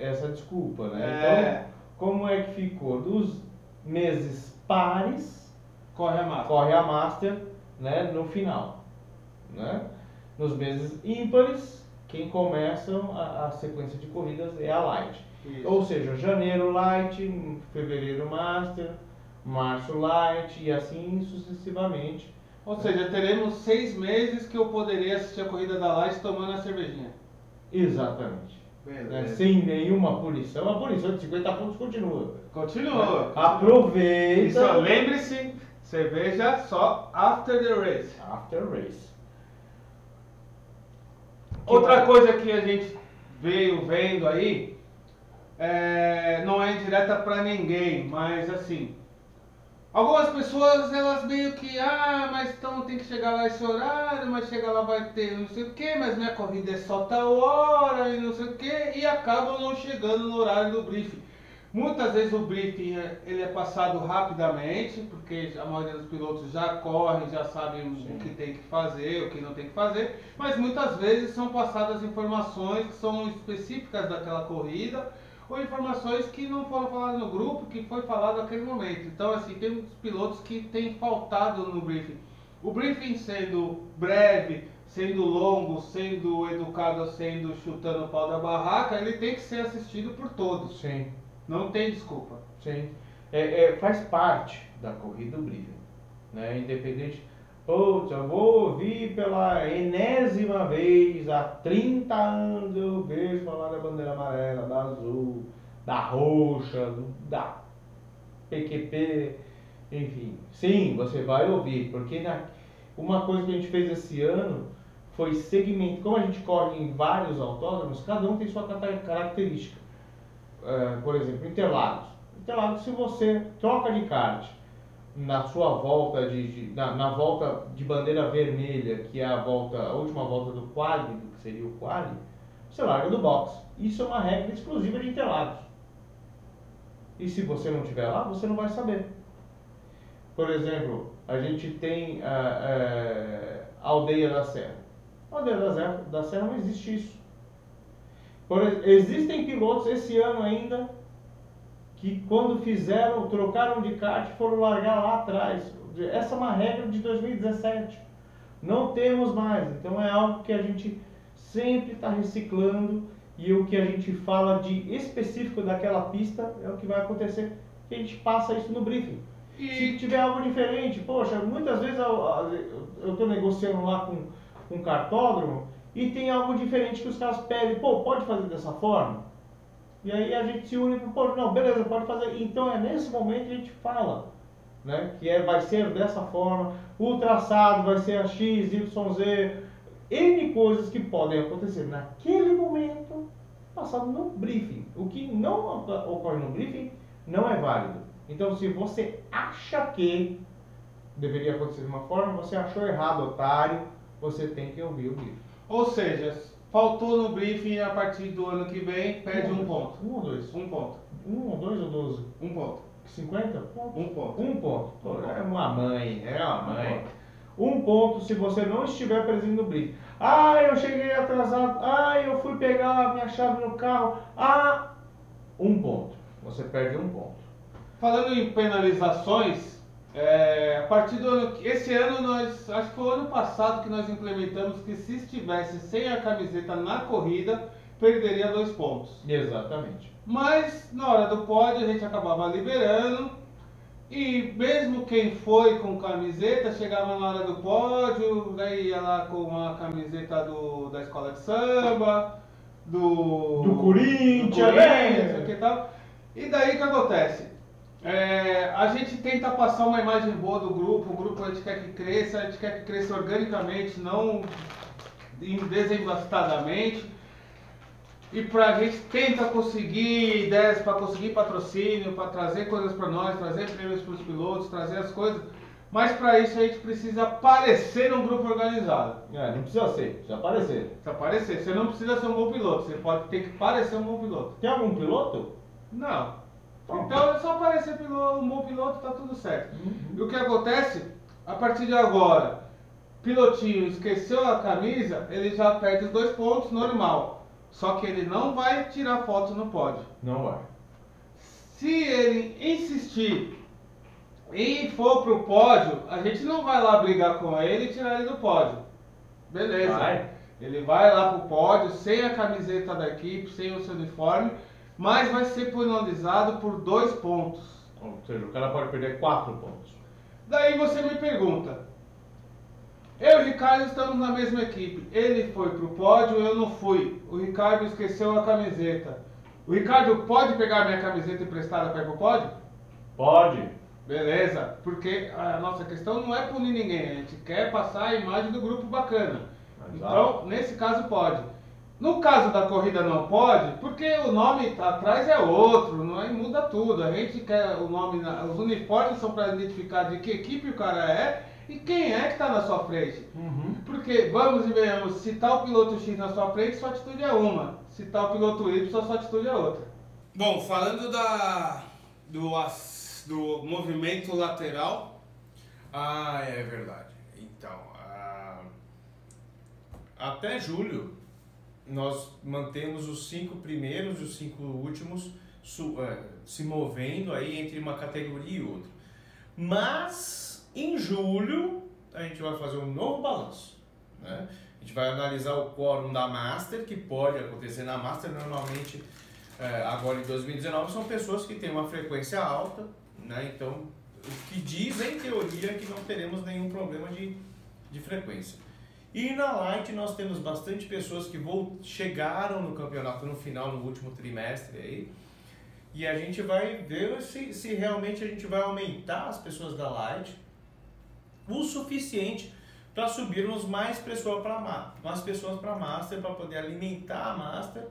essa desculpa, né? Então, como é que ficou? Dos meses pares, corre a Master, né, no final, né? Nos meses ímpares, quem começa a sequência de corridas é a Light. Isso. Ou seja, janeiro Light, fevereiro Master, março light e assim sucessivamente. Ou seja, teremos 6 meses que eu poderia assistir a corrida da Light tomando a cervejinha. Exatamente. Sem nenhuma punição. A punição de 50 pontos continua. Continua. Aproveita. E só lembre-se, cerveja só after the race. After race. Outra coisa que a gente veio vendo aí, não é indireta pra ninguém, mas assim, algumas pessoas, elas meio que, mas então tem que chegar lá esse horário, mas chegar lá vai ter não sei o que, mas minha corrida é só tal hora e não sei o que, e acabam não chegando no horário do briefing. Muitas vezes o briefing ele é passado rapidamente, porque a maioria dos pilotos já correm, já sabem o que tem que fazer, o que não tem que fazer, mas muitas vezes são passadas informações que são específicas daquela corrida, ou informações que não foram faladas no grupo, que foi falado naquele momento. Então, assim, tem muitos pilotos que têm faltado no briefing. O briefing sendo breve, sendo longo, sendo educado, sendo chutando o pau da barraca, ele tem que ser assistido por todos. Sim. Não tem desculpa. Sim. Faz parte da corrida o briefing, né? Independente. Putz, eu vou ouvir pela enésima vez, há 30 anos eu vejo falar da bandeira amarela, da azul, da roxa, da PQP, enfim. Sim, você vai ouvir, porque uma coisa que a gente fez esse ano foi segmento. Como a gente corre em vários autódromos, cada um tem sua característica. Por exemplo, Interlagos. Interlagos, se você troca de kart na sua volta na volta de bandeira vermelha, que é a última volta do quali, que seria o quali, você larga do box. Isso é uma regra exclusiva de Interlagos. E se você não estiver lá, você não vai saber. Por exemplo, a gente tem a Aldeia da Serra. A Aldeia da Serra não existe isso. Existem pilotos esse ano ainda que quando trocaram de kart, foram largar lá atrás. Essa é uma regra de 2017. Não temos mais. Então é algo que a gente sempre está reciclando, e o que a gente fala de específico daquela pista é o que vai acontecer, que a gente passa isso no briefing. E se tiver algo diferente, poxa, muitas vezes eu estou negociando lá com um cartódromo, e tem algo diferente que os caras pedem, pode fazer dessa forma? E aí a gente se une, não, beleza, pode fazer. Então é nesse momento que a gente fala, né, que vai ser dessa forma, o traçado vai ser a X, Y, Z, N coisas que podem acontecer naquele momento, passado no briefing. O que não ocorre no briefing não é válido. Então, se você acha que deveria acontecer de uma forma, você achou errado, otário, você tem que ouvir o briefing. Ou seja, faltou no briefing, a partir do ano que vem, perde um ponto. Um ou dois? Um ponto. Um ou dois ou 12? Um ponto. 50 pontos? Um ponto. Um ponto. É uma mãe. Um ponto se você não estiver presente no briefing. Eu cheguei atrasado. Eu fui pegar a minha chave no carro. Um ponto. Você perde um ponto. Falando em penalizações, a partir do ano, esse ano acho que foi o ano passado que nós implementamos que se estivesse sem a camiseta na corrida, perderia 2 pontos. Exatamente. Mas na hora do pódio a gente acabava liberando, e mesmo quem foi com camiseta chegava na hora do pódio, daí ia lá com a camiseta da escola de samba, do Corinthians, que tal. E daí o que acontece? A gente tenta passar uma imagem boa do grupo, o grupo a gente quer que cresça organicamente, não desembastadamente. E a gente tenta conseguir ideias para conseguir patrocínio, para trazer coisas para nós, trazer prêmios para os pilotos, trazer as coisas. Mas para isso a gente precisa aparecer num grupo organizado. Não precisa ser, precisa aparecer. Precisa aparecer. Você não precisa ser um bom piloto, você pode ter que parecer um bom piloto. Tem algum piloto? Não. Então é só aparecer um bom piloto, tá tudo certo. E o que acontece? A partir de agora, pilotinho esqueceu a camisa, ele já perde os 2 pontos, normal. Só que ele não vai tirar foto no pódio. Não vai. Se ele insistir e for pro pódio, a gente não vai lá brigar com ele e tirar ele do pódio. Beleza. Ele vai lá pro pódio sem a camiseta da equipe, sem o seu uniforme, mas vai ser penalizado por 2 pontos. Ou seja, o cara pode perder 4 pontos. Daí você me pergunta, eu e o Ricardo estamos na mesma equipe, ele foi pro pódio, eu não fui, o Ricardo esqueceu a camiseta. O Ricardo pode pegar minha camiseta emprestada para ir pro pódio? Pode. Beleza, porque a nossa questão não é punir ninguém, a gente quer passar a imagem do grupo bacana. Exato. Então, nesse caso pode. No caso da corrida não pode, porque o nome atrás é outro, não é, muda tudo. A gente quer o nome, os uniformes são para identificar de que equipe o cara é e quem é que está na sua frente. Porque, vamos e venhamos, se tá o piloto X na sua frente, sua atitude é uma. Se tá o piloto Y, sua atitude é outra. Bom, falando do movimento lateral. Ah, é verdade. Então, até julho, nós mantemos os 5 primeiros e os 5 últimos se movendo aí entre uma categoria e outra. Mas, em julho, a gente vai fazer um novo balanço, né? A gente vai analisar o quórum da Master, que pode acontecer na Master. Normalmente, agora em 2019, são pessoas que têm uma frequência alta, né? Então, o que diz em teoria é que não teremos nenhum problema de frequência. E na Light nós temos bastante pessoas que chegaram no campeonato no final, no último trimestre aí. E a gente vai ver se realmente a gente vai aumentar as pessoas da Light o suficiente para subirmos mais pessoas para Master, para poder alimentar a Master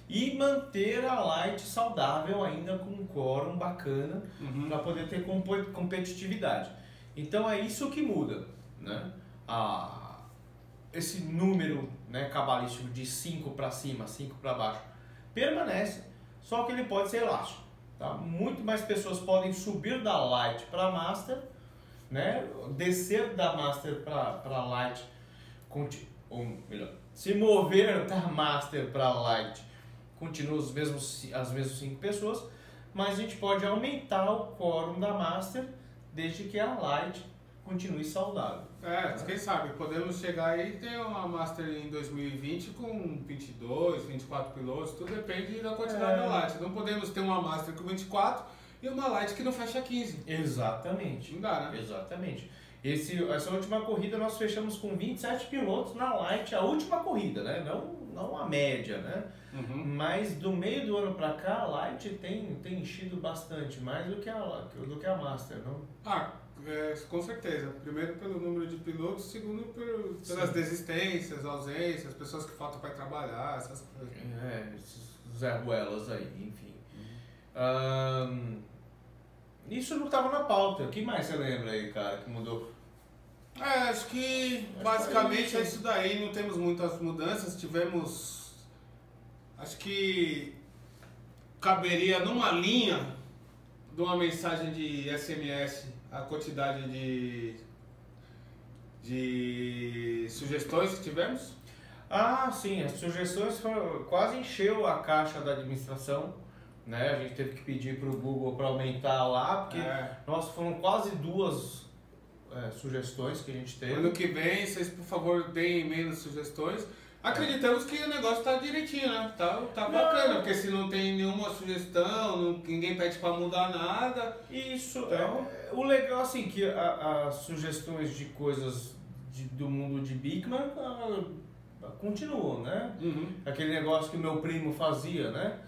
e manter a Light saudável ainda com um quórum bacana, para poder ter competitividade. Então é isso que muda, né? Esse número, né, cabalístico de 5 para cima, 5 para baixo permanece, só que ele pode ser elástico, tá? Muito mais pessoas podem subir da Light para Master, né? Descer da Master para Light, ou melhor, se mover da Master para Light, continua as mesmas 5 pessoas, mas a gente pode aumentar o quórum da Master desde que a Light continue saudável. Quem sabe, podemos chegar aí e ter uma Master em 2020 com 22, 24 pilotos, tudo depende da quantidade da Light. Não podemos ter uma Master com 24 e uma Light que não fecha 15. Exatamente. Não dá, né? Exatamente. Essa última corrida nós fechamos com 27 pilotos na Light, a última corrida, né? Não a média, né? Mas do meio do ano pra cá, a Light tem enchido bastante, mais do que a Master, não? Com certeza. Primeiro pelo número de pilotos, segundo pelas desistências, ausências, pessoas que faltam para trabalhar, essas coisas. Esses Zé Ruelas aí, enfim. Isso não estava na pauta. O que mais você lembra aí, cara, que mudou? Acho que basicamente é isso daí, não temos muitas mudanças, tivemos... Acho que caberia numa linha de uma mensagem de SMS a quantidade de sugestões que tivemos? Sim, as sugestões quase encheu a caixa da administração, né? A gente teve que pedir para o Google para aumentar lá, porque foram quase 2 sugestões que a gente teve. Ano que vem, vocês por favor deem menos sugestões. Acreditamos que o negócio está direitinho, né? Tá bacana, porque se não tem nenhuma sugestão, ninguém pede para mudar nada. Isso, o legal assim, que as sugestões de coisas do mundo de Bigman continuam, né? Aquele negócio que o meu primo fazia, né?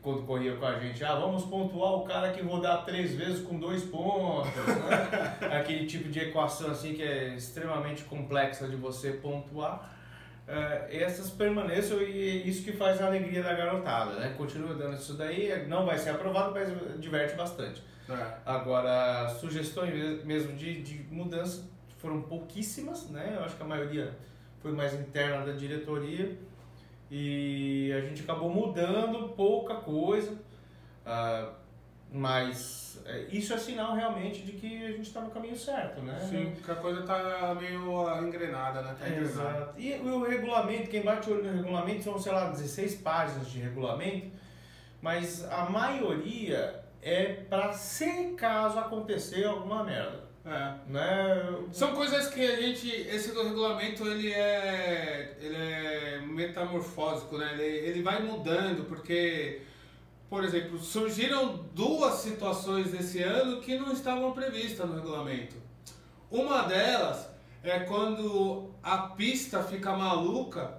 Quando corria com a gente, vamos pontuar o cara que rodar 3 vezes com 2 pontos, né? Aquele tipo de equação assim que é extremamente complexa de você pontuar. Essas permaneçam e isso que faz a alegria da garotada, né? Continua dando isso daí, não vai ser aprovado, mas diverte bastante. Agora, sugestões mesmo de mudança foram pouquíssimas, né? Eu acho que a maioria foi mais interna da diretoria e a gente acabou mudando pouca coisa, mas isso é sinal realmente de que a gente está no caminho certo, né? Sim, porque a coisa está meio engrenada, né? Exato. E o regulamento, quem bate o olho no regulamento são, sei lá, 16 páginas de regulamento, mas a maioria é para se caso acontecer alguma merda. Né? São coisas que esse do regulamento ele é metamorfósico, né? Ele vai mudando, porque por exemplo, surgiram duas situações esse ano que não estavam previstas no regulamento. Uma delas é quando a pista fica maluca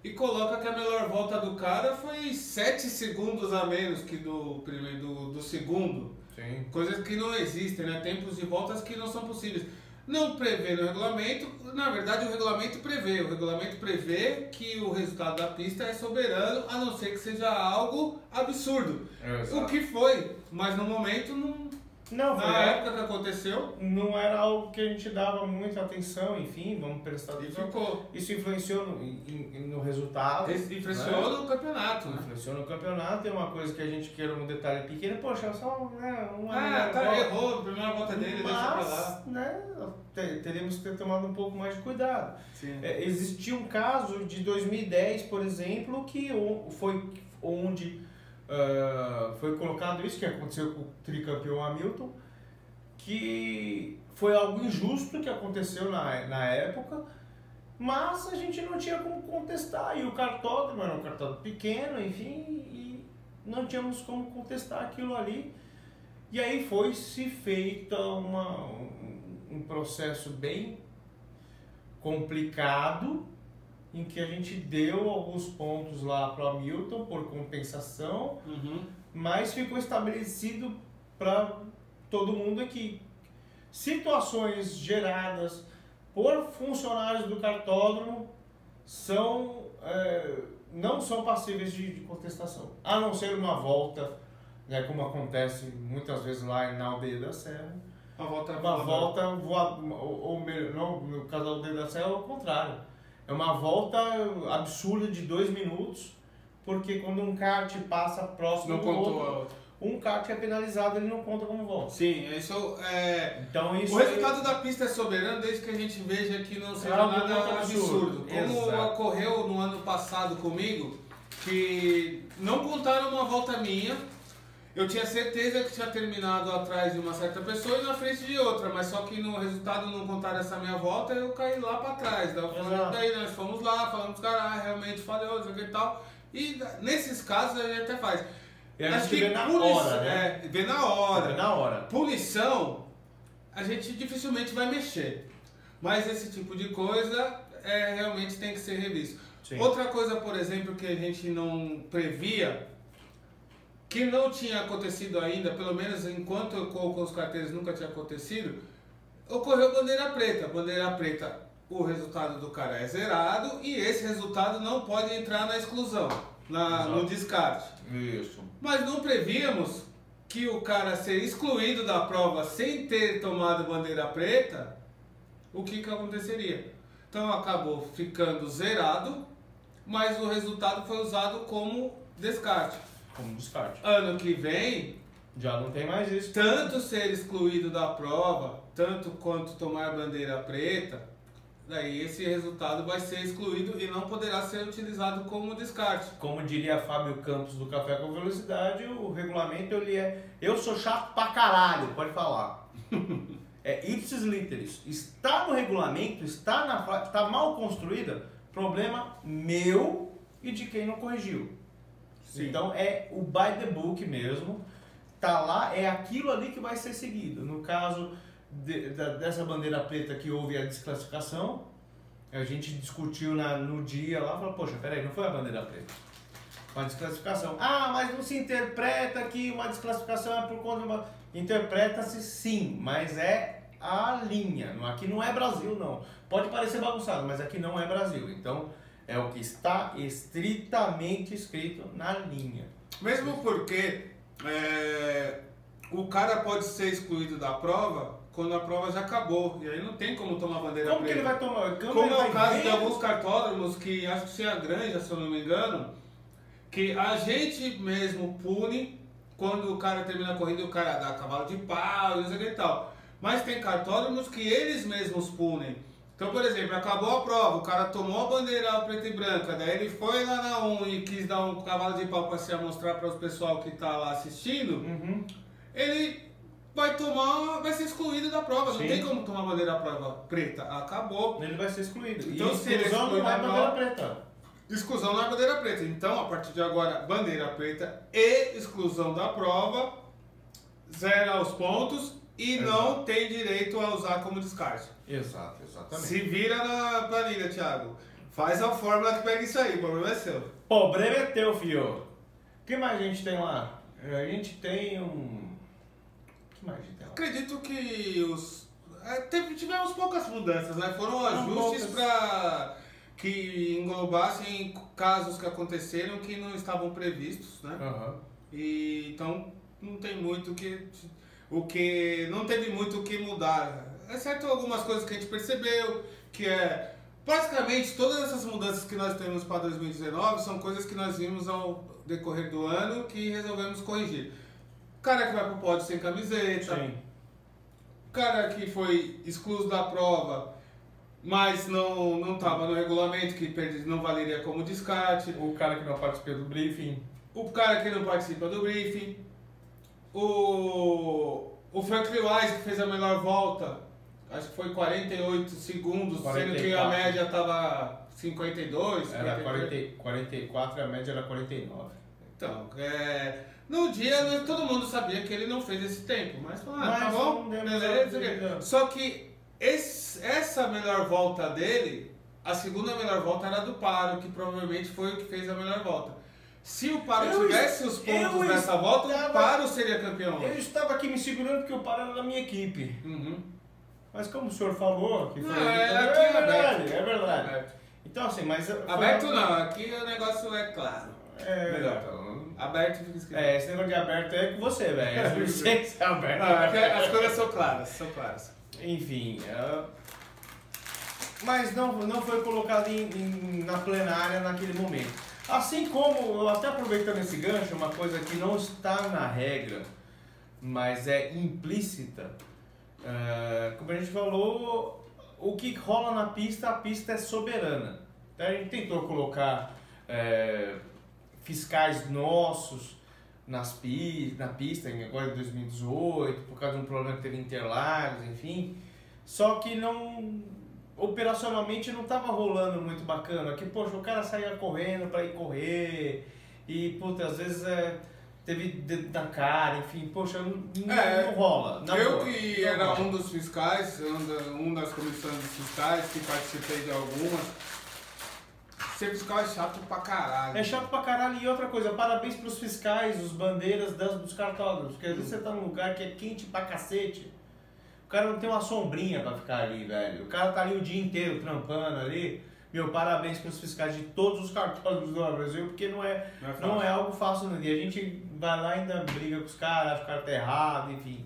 e coloca que a melhor volta do cara foi 7 segundos a menos que do segundo. Sim. Coisas que não existem, né? Tempos de voltas que não são possíveis. Não prevê no regulamento, na verdade o regulamento prevê que o resultado da pista é soberano, a não ser que seja algo absurdo. O que foi, mas no momento não na época que aconteceu, não era algo que a gente dava muita atenção, enfim, vamos prestar atenção. Ficou. Isso influenciou no resultado. Influenciou no campeonato, né? Influenciou no campeonato, é uma coisa que a gente queira um detalhe pequeno, poxa, só errou, a primeira volta dele, deixa pra lá. Né, teríamos que ter tomado um pouco mais de cuidado. Existia um caso de 2010, por exemplo, que foi onde foi colocado isso que aconteceu com o tricampeão Hamilton, que foi algo injusto que aconteceu na época, mas a gente não tinha como contestar, e o cartódromo era um cartódromo pequeno, enfim, e não tínhamos como contestar aquilo ali, e aí foi-se feito um processo bem complicado, em que a gente deu alguns pontos lá para o Hamilton por compensação, mas ficou estabelecido para todo mundo aqui situações geradas por funcionários do cartódromo não são passíveis de contestação, a não ser uma volta, né, como acontece muitas vezes lá na Aldeia da Serra. Uma volta ou melhor, não, no caso da Aldeia da Serra é o contrário. É uma volta absurda de 2 minutos, porque quando um kart passa próximo do outro, um kart é penalizado, ele não conta como volta. Sim, isso é... Então, isso o resultado da pista é soberano desde que a gente veja que não seja nada absurdo. Como ocorreu no ano passado comigo, que não contaram uma volta minha. Eu tinha certeza que tinha terminado atrás de uma certa pessoa e na frente de outra, mas só que no resultado não contaram essa minha volta, eu caí lá pra trás. Daí nós fomos lá, falamos, cara, realmente falhou, não sei o que e tal. E nesses casos a gente até faz. Acho que vê na hora, né? Vê na hora. Vê na hora. Punição, a gente dificilmente vai mexer. Mas esse tipo de coisa realmente tem que ser revisto. Sim. Outra coisa, por exemplo, que a gente não previa, que não tinha acontecido ainda, pelo menos enquanto eu corro com os carteiros nunca tinha acontecido, ocorreu bandeira preta. Bandeira preta, o resultado do cara é zerado e esse resultado não pode entrar na exclusão, no descarte. Isso. Mas não prevíamos que o cara ser excluído da prova sem ter tomado bandeira preta, o que aconteceria? Então acabou ficando zerado, mas o resultado foi usado como descarte. Ano que vem já não tem mais isso. Tanto ser excluído da prova, tanto quanto tomar bandeira preta, daí esse resultado vai ser excluído e não poderá ser utilizado como descarte. Como diria Fábio Campos do Café com Velocidade, o regulamento ele eu sou chato pra caralho, pode falar. Ipsis literis. Está no regulamento, está mal construída, problema meu e de quem não corrigiu. Sim. Então é o by the book mesmo, tá lá, é aquilo ali que vai ser seguido. No caso dessa bandeira preta que houve a desclassificação, a gente discutiu no dia lá, falou, poxa, peraí, não foi a bandeira preta, uma desclassificação. Mas não se interpreta que uma desclassificação é por conta de uma... Interpreta-se sim, mas é a linha, aqui não é Brasil não. Pode parecer bagunçado, mas aqui não é Brasil, então... É o que está estritamente escrito na linha. Mesmo porque o cara pode ser excluído da prova quando a prova já acabou. E aí não tem como tomar bandeira preta. Como que ele vai tomar? Como é o caso de alguns cartódromos, que acho que tinha Granja, se eu não me engano, que a gente mesmo pune quando o cara termina a corrida e o cara dá cavalo de pau e não sei o que e tal. Mas tem cartódromos que eles mesmos punem. Então, por exemplo, acabou a prova, o cara tomou a bandeira preta e branca, daí ele foi lá na 1 e quis dar um cavalo de pau para se mostrar para o pessoal que está lá assistindo, ele vai ser excluído da prova. Sim. Não tem como tomar bandeira preta, acabou. Ele vai ser excluído. Então, se ele excluído, não é bandeira preta. exclusão na bandeira preta. Então, a partir de agora, bandeira preta e exclusão da prova, zera os pontos e não tem direito a usar como descarte. Exato, exatamente. Se vira na planilha, Thiago. Faz a fórmula que pega isso aí, o problema é seu. Problema é teu, filho. O que mais a gente tem lá? A gente tem um... O que mais a gente tem lá? Acredito que tivemos poucas mudanças, né? Foram ajustes para que englobassem casos que aconteceram que não estavam previstos, né? E então não tem muito não teve muito o que mudar, exceto algumas coisas que a gente percebeu, que é basicamente todas essas mudanças que nós temos para 2019 são coisas que nós vimos ao decorrer do ano que resolvemos corrigir. O cara que vai pro pódio sem camiseta, Sim. o cara que foi excluído da prova, mas não estava no regulamento, que não valeria como descarte. O cara que não participa do briefing. O cara que não participa do briefing. O Franklin Wise, que fez a melhor volta, acho que foi 48 segundos, 44. Sendo que a média estava 52. Era 44 e a média era 49. Então, no dia todo mundo sabia que ele não fez esse tempo, mas tá bom, beleza. Só que essa melhor volta dele, a segunda melhor volta era do Paro, que provavelmente foi o que fez a melhor volta. Se o Paro tivesse os pontos nessa volta, o Paro seria campeão. Eu estava aqui me segurando porque o Paro era da minha equipe. Mas como o senhor falou, que foi é verdade. Então assim, mas... Aberto não, aqui o negócio é claro. Melhor. Aberto fica escrito. Esse negócio de aberto é com você, velho. Você é aberto. As coisas são claras, Enfim, mas não foi colocado na plenária naquele momento. Assim como, até aproveitando esse gancho, uma coisa que não está na regra, mas é implícita, como a gente falou, o que rola na pista, a pista é soberana. Então, a gente tentou colocar fiscais nossos na pista, agora em 2018, por causa de um problema que teve em Interlagos, enfim. Só que operacionalmente não estava rolando muito bacana. Que, poxa, o cara saía correndo para ir correr e, puta, às vezes teve dedo na cara, enfim, poxa, não rola. Que era um dos fiscais, um das comissões fiscais, que participei de algumas. Ser fiscal é chato pra caralho. É chato pra caralho. E outra coisa, parabéns pros fiscais, os bandeiras dos cartódromos. Porque às vezes você tá num lugar que é quente pra cacete. O cara não tem uma sombrinha pra ficar ali, velho. O cara tá ali o dia inteiro trampando ali. Meu, parabéns pros fiscais de todos os cartódromos do Brasil, porque não é algo fácil no dia. A gente vai lá e ainda briga com os caras, acha que o cara tá errado, enfim.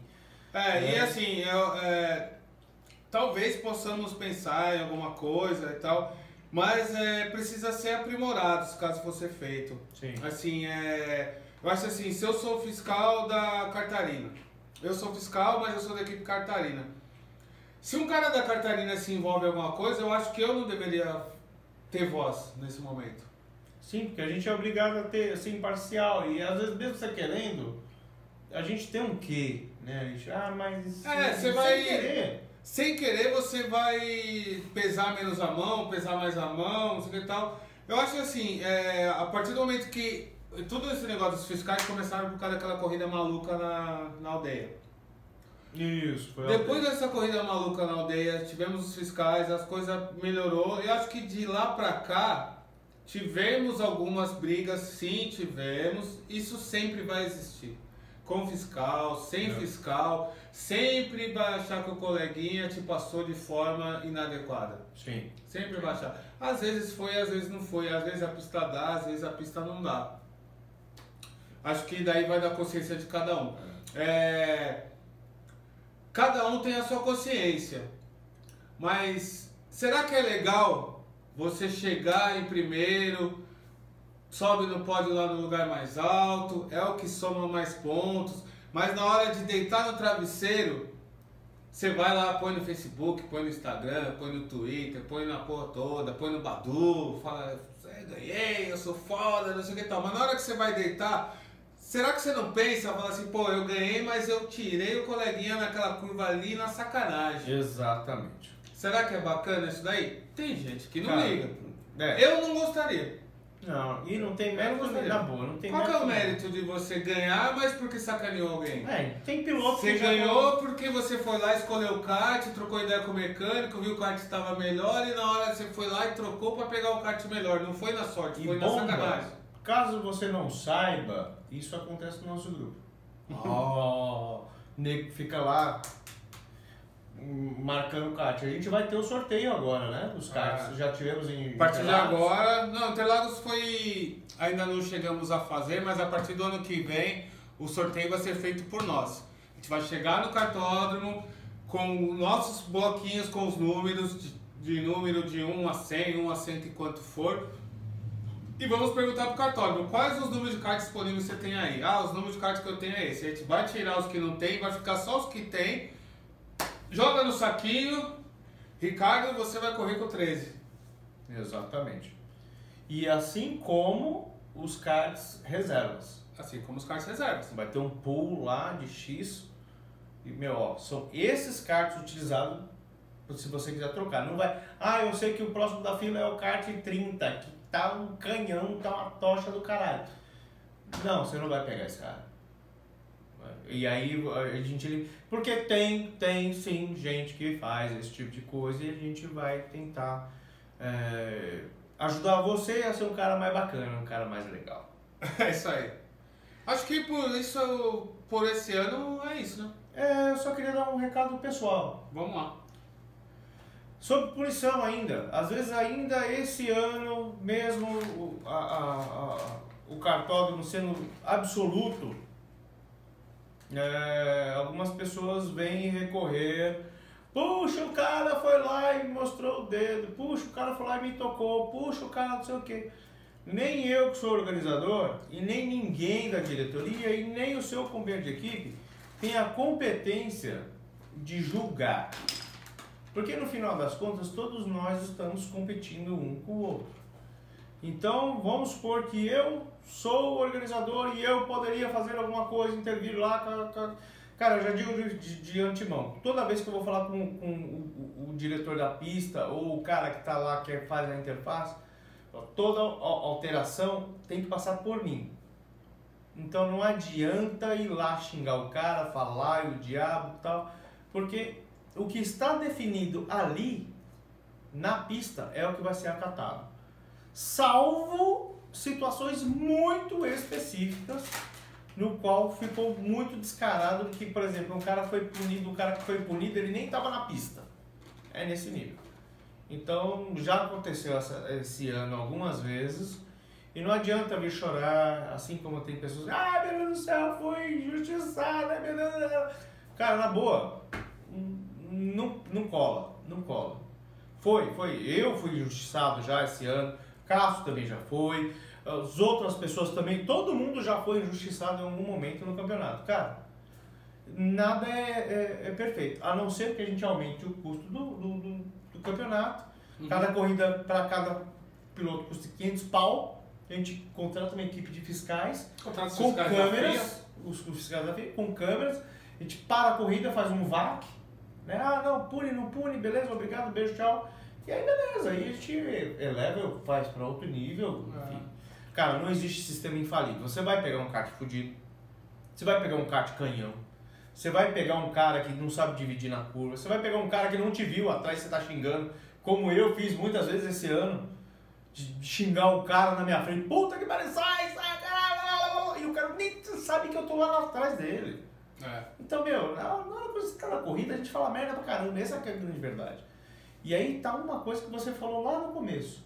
E assim, talvez possamos pensar em alguma coisa e tal. Mas precisa ser aprimorado se caso for ser feito. Sim. Assim, eu acho assim, se eu sou fiscal da Cartarina, eu sou fiscal, mas eu sou da equipe Cartarina. Se um cara da Cartarina se envolve em alguma coisa, eu acho que eu não deveria ter voz nesse momento. Sim, porque a gente é obrigado a ser imparcial. E às vezes, mesmo você querendo, a gente tem um quê, né? A gente, mas... você vai... Sem querer você vai pesar menos a mão, pesar mais a mão, não sei o que e tal. Eu acho assim, a partir do momento que todo esse negócio dos fiscais começaram por causa daquela corrida maluca na aldeia. Isso, foi depois dessa corrida maluca na aldeia, tivemos os fiscais, as coisas melhorou. Eu acho que de lá pra cá, tivemos algumas brigas, sim, tivemos. Isso sempre vai existir. Com fiscal, sem fiscal, sempre vai achar que o coleguinha te passou de forma inadequada. Sim. Sempre vai achar. Às vezes foi, às vezes não foi. Às vezes a pista dá, às vezes a pista não dá. Acho que daí vai da consciência de cada um. Cada um tem a sua consciência. Mas será que é legal você chegar em primeiro... Sobe no pódio lá no lugar mais alto, é o que soma mais pontos, mas na hora de deitar no travesseiro, você vai lá, põe no Facebook, põe no Instagram, põe no Twitter, põe na porra toda, põe no Badu, fala, ganhei, eu sou foda, não sei o que tal. Mas na hora que você vai deitar, será que você não pensa, fala assim, pô, eu ganhei, mas eu tirei o coleguinha naquela curva ali na sacanagem. Exatamente. Será que é bacana isso daí? Tem gente que não liga. É. Eu não gostaria. Não, e não tem mérito na boa, não tem Qual que é o mérito mérito de você ganhar, mas porque sacaneou alguém? tem piloto Você que ganhou porque você foi lá, escolheu o kart, trocou ideia com o mecânico, viu que o kart estava melhor e na hora você foi lá e trocou para pegar o kart melhor. Não foi na sorte, foi na sacanagem. Caso você não saiba, isso acontece no nosso grupo. O nego fica lá marcando o kart. A gente vai ter o sorteio agora, né? Dos karts. Já tivemos em A partir de Interlagos. agora, não, Interlagos foi. Ainda não chegamos a fazer, mas a partir do ano que vem o sorteio vai ser feito por nós. A gente vai chegar no cartódromo com nossos bloquinhos com os números, de número de 1 a 100, 1 a 100 e quanto for. E vamos perguntar pro cartódromo, quais os números de kart disponíveis você tem aí? Ah, os números de kart que eu tenho é esse. A gente vai tirar os que não tem, vai ficar só os que tem. Joga no saquinho. Ricardo, você vai correr com 13. Exatamente. E assim como os karts reservas. Assim como os karts reservas. Vai ter um pool lá de X. E, são esses karts utilizados se você quiser trocar. Não vai, eu sei que o próximo da fila é o kart 30, que tá um canhão, tá uma tocha do caralho. Não, você não vai pegar esse cara. E aí a gente... Porque tem sim gente que faz esse tipo de coisa e a gente vai tentar ajudar você a ser um cara mais bacana, um cara mais legal. É isso aí. Acho que por esse ano é isso, né? Eu só queria dar um recado pessoal. Vamos lá. Sobre punição ainda. Às vezes ainda esse ano, mesmo o cartódromo sendo absoluto, algumas pessoas vêm recorrer. Puxa, o cara foi lá e mostrou o dedo. Puxa, o cara foi lá e me tocou. Puxa, o cara não sei o quê. Nem eu que sou organizador, e nem ninguém da diretoria, e nem o seu companheiro de equipe tem a competência de julgar. Porque no final das contas, todos nós estamos competindo um com o outro. Então, vamos supor que eu sou o organizador e eu poderia fazer alguma coisa, intervir lá. Cara, eu já digo de antemão, toda vez que eu vou falar com o diretor da pista ou o cara que está lá, que faz a interface, toda alteração tem que passar por mim. Então não adianta ir lá xingar o cara, falar e o diabo e tal, porque o que está definido ali na pista é o que vai ser acatado. Salvo situações muito específicas, no qual ficou muito descarado que, por exemplo, o cara que foi punido, ele nem estava na pista. É nesse nível. Então, já aconteceu esse ano algumas vezes, e não adianta vir chorar, assim como tem pessoas, meu Deus do céu, fui injustiçado, meu Deus do céu. Cara, na boa, não cola. Eu fui injustiçado já esse ano, Cássio também já foi, as outras pessoas também, todo mundo já foi injustiçado em algum momento no campeonato. Cara, nada é perfeito, a não ser que a gente aumente o custo do campeonato. Cada corrida para cada piloto custa 500 pau. A gente contrata uma equipe de fiscais com câmeras, os fiscais da FIA, com câmeras. A gente para a corrida, faz um VAC, né? Não pune, beleza, obrigado, beijo, tchau. E aí beleza, aí a gente eleva, faz para outro nível, enfim. Cara, não existe sistema infalível. Você vai pegar um kart fudido, você vai pegar um kart canhão, você vai pegar um cara que não sabe dividir na curva, você vai pegar um cara que não te viu atrás, você tá xingando, como eu fiz muitas vezes esse ano, de xingar o cara na minha frente, puta que pariu, sai, caralho, e o cara nem sabe que eu tô lá atrás dele. Então, na hora que você tá na corrida, a gente fala merda pra caramba, essa que é a grande verdade. E aí tá uma coisa que você falou lá no começo,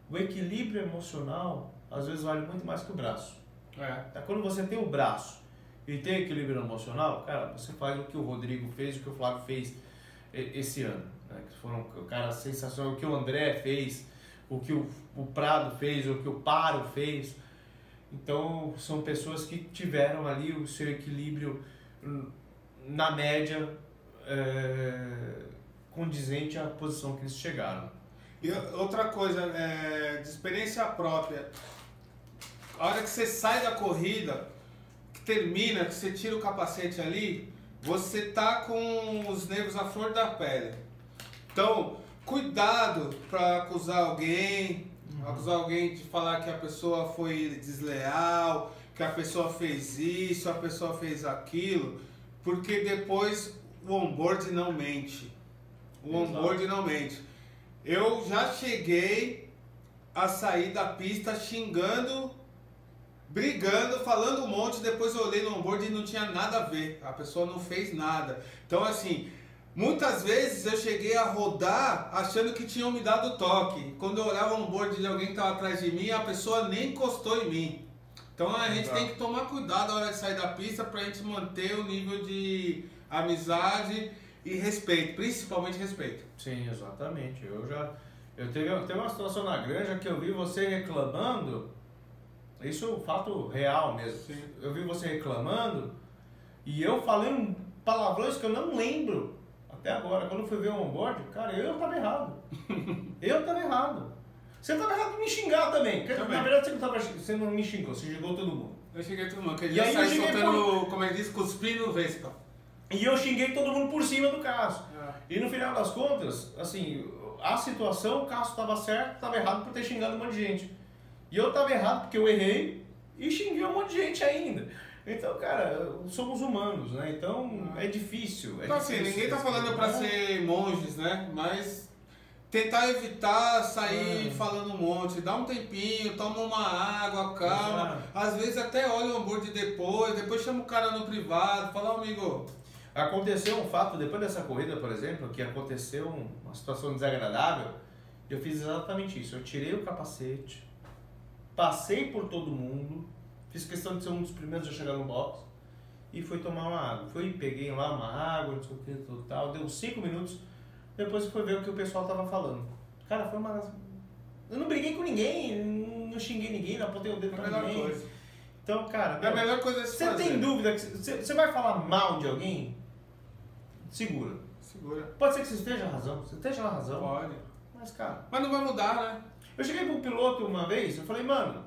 o equilíbrio emocional, às vezes vale muito mais que o braço. Tá? Quando você tem o braço e tem equilíbrio emocional, cara, você faz o que o Rodrigo fez, o que o Flávio fez esse ano, né? Que foram, cara, sensacional, o que o André fez, o que o Prado fez, o que o Paro fez. Então, são pessoas que tiveram ali o seu equilíbrio na média condizente à posição que eles chegaram. E outra coisa, de experiência própria, a hora que você sai da corrida, que termina, que você tira o capacete ali, você tá com os nervos à flor da pele. Então, cuidado para acusar alguém, Acusar alguém de falar que a pessoa foi desleal, que a pessoa fez isso, a pessoa fez aquilo, porque depois o onboard não mente. O onboard não mente. Eu já cheguei a sair da pista xingando, brigando, falando um monte, depois eu olhei no onboard e não tinha nada a ver. A pessoa não fez nada. Então assim, muitas vezes eu cheguei a rodar achando que tinham me dado toque. Quando eu olhava o onboard de alguém que estava atrás de mim, a pessoa nem encostou em mim. Então a gente tem que tomar cuidado na hora de sair da pista para a gente manter o nível de amizade e respeito, principalmente respeito. Sim, exatamente. Eu teve uma situação na granja que eu vi você reclamando, isso é um fato real mesmo. Sim. Eu vi você reclamando e eu falei palavrões que eu não lembro até agora. Quando eu fui ver o onboard, cara, eu tava errado. Eu tava errado. Você tava errado de me xingar também. Na verdade, você não me xingou, você xingou todo mundo. Eu xinguei todo mundo, porque ele já saiu soltando, como ele diz, cuspindo Vespa. E eu xinguei todo mundo por cima do caso. E no final das contas, assim, a situação, o caso estava certo, estava errado por ter xingado um monte de gente. E eu estava errado porque eu errei e xinguei um monte de gente ainda. Então, cara, somos humanos, né? Então é difícil. Então, assim, ninguém tá falando para ser monges, né? Mas tentar evitar sair falando um monte, dá um tempinho, toma uma água, calma. Às vezes até olha o onboard depois chama o cara no privado, fala, amigo. Aconteceu um fato, depois dessa corrida, por exemplo, que aconteceu uma situação desagradável, eu fiz exatamente isso. Eu tirei o capacete, passei por todo mundo, fiz questão de ser um dos primeiros a chegar no box e fui tomar uma água. Peguei lá uma água, não sei o que, tal, deu 5 minutos, depois fui ver o que o pessoal tava falando. Cara, foi uma... Eu não briguei com ninguém, não xinguei ninguém, não apontei o dedo pra ninguém. Coisa. Então, cara... É a melhor coisa é se fazer. Você tem dúvida que você vai falar mal de alguém? Segura. Pode ser que você esteja na razão. Você esteja na razão. Pode. Mas, cara... Mas não vai mudar, né? Eu cheguei pro piloto uma vez, eu falei, mano,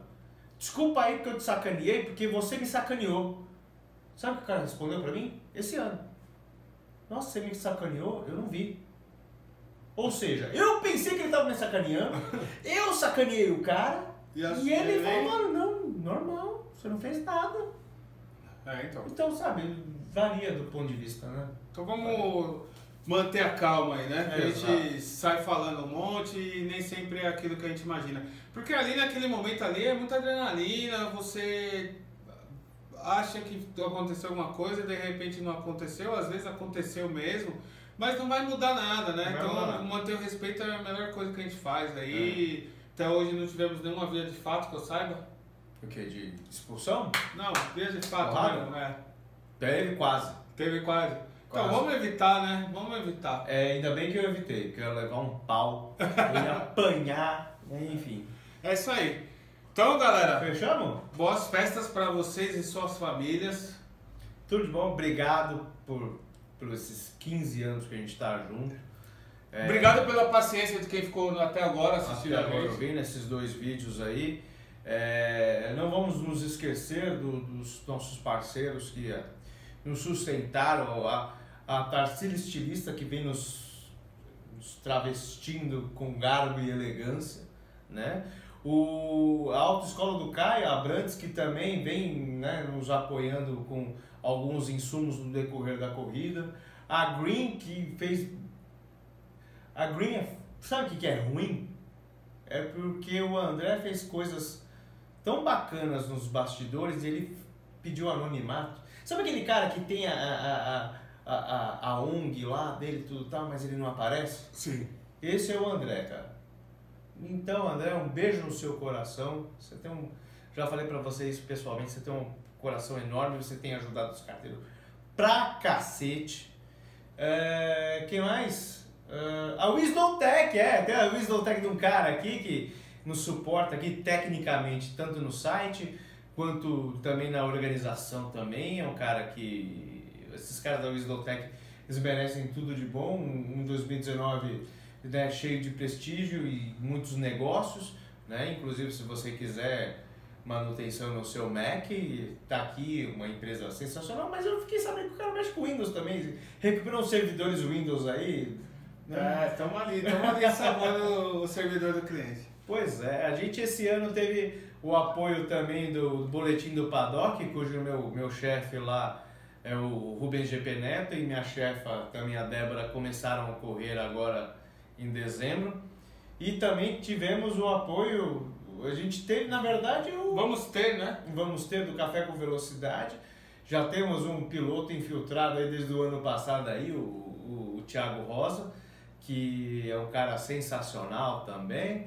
desculpa aí porque eu te sacaneei, porque você me sacaneou. Sabe o que o cara respondeu pra mim? Esse ano. Nossa, você me sacaneou? Eu não vi. Ou seja, eu pensei que ele tava me sacaneando, eu sacaneei o cara, e ele falou, mano, não, normal, você não fez nada. Então. Então, sabe, varia do ponto de vista, né? Então vamos manter a calma aí, né? Que a gente sai falando um monte e nem sempre é aquilo que a gente imagina. Porque ali naquele momento ali é muita adrenalina, você acha que aconteceu alguma coisa e de repente não aconteceu, às vezes aconteceu mesmo, mas não vai mudar nada, né? Então manter o respeito é a melhor coisa que a gente faz aí. Até hoje não tivemos nenhuma via de fato que eu saiba. O que? De expulsão? Não, via de fato mesmo, né? Teve quase. Então vamos evitar, né? Vamos evitar. Ainda bem que eu evitei, porque eu ia levar um pau, eu ia apanhar, enfim. É isso aí. Então, galera, fechamos? Boas festas para vocês e suas famílias. Tudo de bom, obrigado por esses 15 anos que a gente está junto. Obrigado pela paciência de quem ficou até agora assistindo a gente. Ouvindo esses 2 vídeos aí. Não vamos nos esquecer dos nossos parceiros que nos sustentaram, a Tarsila Estilista que vem nos travestindo com garbo e elegância, né? A Autoescola do Caio, a Brandes, que também vem, né, nos apoiando com alguns insumos no decorrer da corrida. A Green, que fez... A Green, sabe o que é ruim? É porque o André fez coisas tão bacanas nos bastidores e ele pediu anonimato. Sabe aquele cara que tem a ONG lá dele e tudo tal, mas ele não aparece? Sim. Esse é o André, cara. Então, André, um beijo no seu coração. Você tem já falei pra você isso pessoalmente, você tem um coração enorme, você tem ajudado os carteiros pra cacete. Quem mais? A Wisdom Tech, tem a Wisdom Tech de um cara aqui que nos suporta aqui tecnicamente, tanto no site quanto também na organização também. É um cara que... Esses caras da Wisdom Tech, eles merecem tudo de bom. Um 2019, né, cheio de prestígio e muitos negócios, né? Inclusive, se você quiser manutenção no seu Mac, tá aqui uma empresa sensacional. Mas eu fiquei sabendo que o cara mexe com Windows também. Recuperou os servidores Windows aí. Estamos ali salvando o servidor do cliente. Pois é, a gente esse ano teve o apoio também do Boletim do Paddock, cujo meu chefe lá é o Rubens GP Neto e minha chefa, também a Débora, começaram a correr agora em dezembro. E também tivemos o apoio, a gente teve, na verdade, Vamos ter do Café com Velocidade. Já temos um piloto infiltrado aí desde o ano passado aí, o Thiago Rosa, que é um cara sensacional também.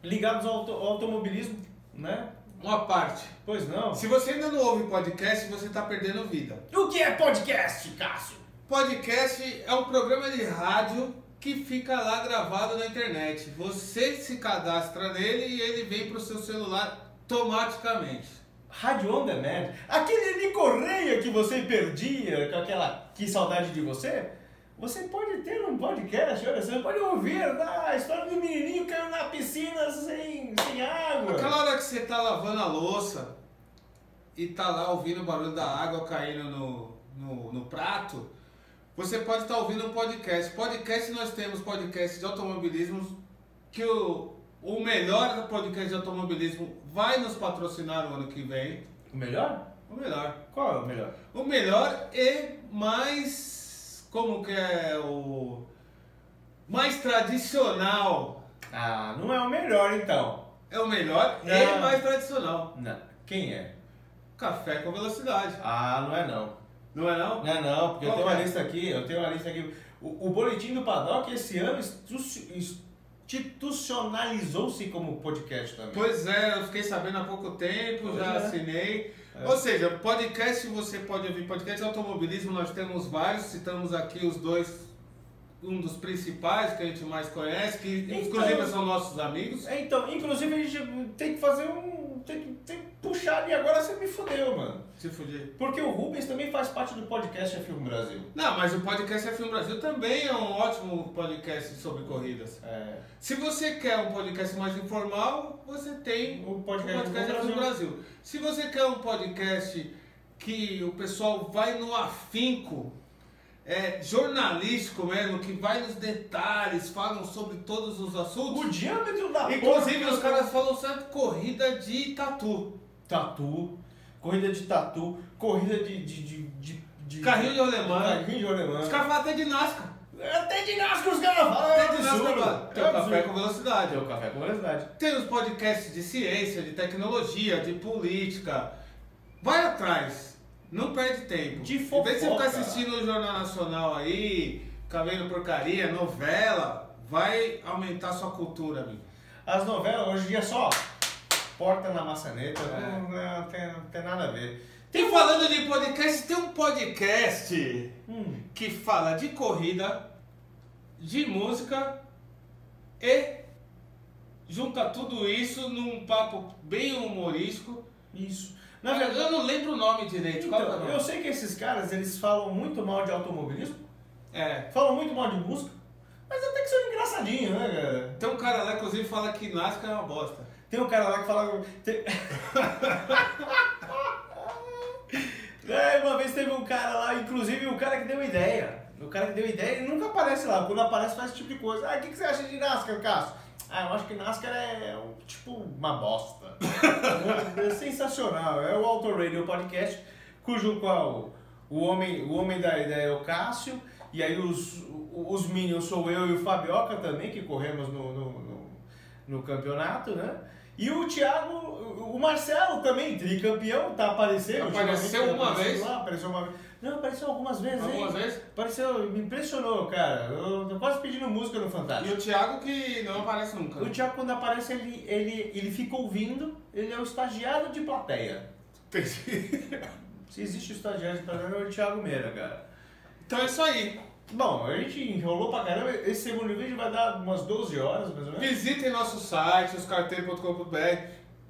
Ligados ao automobilismo, né? uma parte. Pois não. Se você ainda não ouve podcast, você está perdendo vida. O que é podcast, Cássio? Podcast é um programa de rádio que fica lá gravado na internet. Você se cadastra nele e ele vem para o seu celular automaticamente. Rádio on demand? Aquele de correia que você perdia, com aquela que saudade de você? Você pode ter um podcast, olha, você pode ouvir a história do menininho que caiu na piscina sem água. Aquela hora que você tá lavando a louça e tá lá ouvindo o barulho da água caindo no prato, você pode estar ouvindo um podcast. Podcast, nós temos podcast de automobilismo, que o melhor podcast de automobilismo vai nos patrocinar no ano que vem. O melhor? O melhor. Qual é o melhor? O melhor e mais... Como que é o mais tradicional? Ah, não é o melhor então. É o melhor e mais tradicional. Não. Quem é? Café com Velocidade. Ah, não é não. Não é não? Não é não, porque Qual eu tenho é? uma lista aqui, O Boletim do Paddock esse ano institucionalizou-se como podcast também. Pois é, eu fiquei sabendo há pouco tempo, Pois já é. assinei. Ou seja, podcast, você pode ouvir podcast de automobilismo, nós temos vários, citamos aqui os dois, um dos principais que a gente mais conhece, que inclusive são nossos amigos. Então, inclusive a gente tem que fazer tem que puxar ali, agora você me fodeu, mano. Se fudir. Porque o Rubens também faz parte do podcast F1 Brasil. Não, mas o podcast F1 Brasil também é um ótimo podcast sobre corridas. É. Se você quer um podcast mais informal, você tem O podcast F1 Brasil. Se você quer um podcast que o pessoal vai no afinco, jornalístico mesmo, que vai nos detalhes, falam sobre todos os assuntos. O diâmetro da Inclusive porca. os caras falam sobre corrida de tatu. Corrida de tatu, corrida de Carrinho de rolemã. Carrinho de rolemã. Os caras falam até de NASCAR. Até de NASCAR os caras falam. Até de NASCAR. Tem o Café com Velocidade. Tem o Café com Velocidade. Tem os podcasts de ciência, de tecnologia, de política. Vai atrás. Não perde tempo. De Em vez de você ficar fofoca. assistindo o Jornal Nacional aí, ficar vendo porcaria, novela, vai aumentar sua cultura, amigo. As novelas hoje em dia só porta na maçaneta, É. não tem nada a ver. E falando de podcast, tem um podcast Hum. que fala de corrida, de música e junta tudo isso num papo bem humorístico. Isso. Na verdade, eu não lembro o nome direito. Qual é o Então, nome? eu sei que esses caras, eles falam muito mal de automobilismo, É. falam muito mal de música, mas até que são engraçadinhos, né, cara? Tem um cara lá, inclusive, fala que NASCAR é uma bosta. Tem um cara lá que fala... Uma vez teve um cara lá, inclusive o cara que deu ideia. O cara que deu ideia, ele nunca aparece lá. Quando aparece faz esse tipo de coisa. O que você acha de NASCAR, Cássio? Eu acho que NASCAR é tipo uma bosta. É sensacional. É o Auto Radio Podcast, cujo qual o homem da ideia é o Cássio. E aí os Minions sou eu e o Fabioca também, que corremos no campeonato, né? E o Thiago, o Marcelo também, tricampeão, tá aparecendo. Apareceu uma vez? Lá, apareceu uma vez. Não, apareceu algumas vezes, Algumas hein? vezes? Apareceu, me impressionou, cara. Eu tô quase pedindo música no E Fantástico. o Thiago que não aparece nunca. O Thiago, quando aparece, ele fica ouvindo, ele é o estagiário de plateia. Se existe o estagiário de plateia, é o Thiago Meira, cara. Então é isso aí. Bom, a gente enrolou pra caramba. Esse segundo vídeo vai dar umas 12 horas, mais ou menos. Visitem nosso site, oscarteiro.com.br.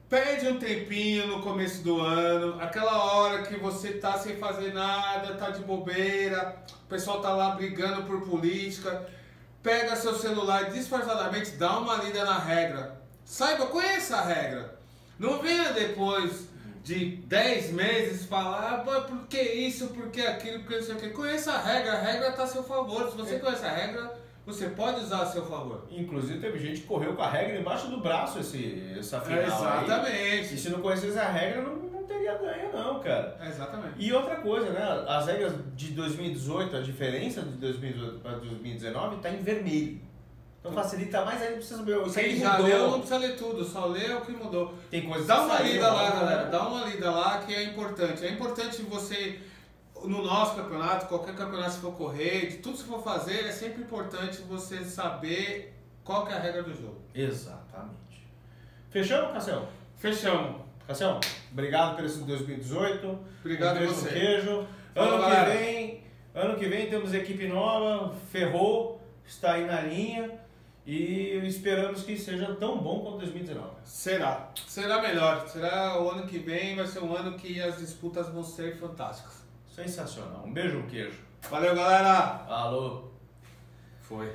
Perde um tempinho no começo do ano, aquela hora que você tá sem fazer nada, tá de bobeira, o pessoal tá lá brigando por política. Pega seu celular disfarçadamente, dá uma lida na regra. Saiba, conheça a regra. Não venha depois de 10 meses falar, por que isso, por que aquilo, por que não sei o que. Conheça a regra tá a seu favor. Se você conhece a regra, você pode usar a seu favor. Inclusive teve gente que correu com a regra embaixo do braço essa final. Exatamente. Aí. E se não conhecesse a regra, não teria ganho não, cara. Exatamente. E outra coisa, né? As regras de 2018, a diferença de 2018 para 2019 está em vermelho. Então facilita mais, aí não precisa saber o que Quem já leu não precisa ler tudo, só lê o que mudou. Tem coisa Dá que uma saiu, lida lá, né? galera. Dá uma lida lá que é importante. É importante você, no nosso campeonato, qualquer campeonato se for correr, de tudo que for fazer, é sempre importante você saber qual que é a regra do jogo. Exatamente. Fechamos, Cassião? Fechamos. Cassião, obrigado por esse 2018. Obrigado a a você. Queijo. Ano que vem temos equipe nova, Ferrou, está aí na linha. E esperamos que seja tão bom quanto 2019. Será melhor. Será o ano que vem, vai ser um ano que as disputas vão ser fantásticas. Sensacional. Um beijo, um queijo. Valeu, galera! Alô. Foi.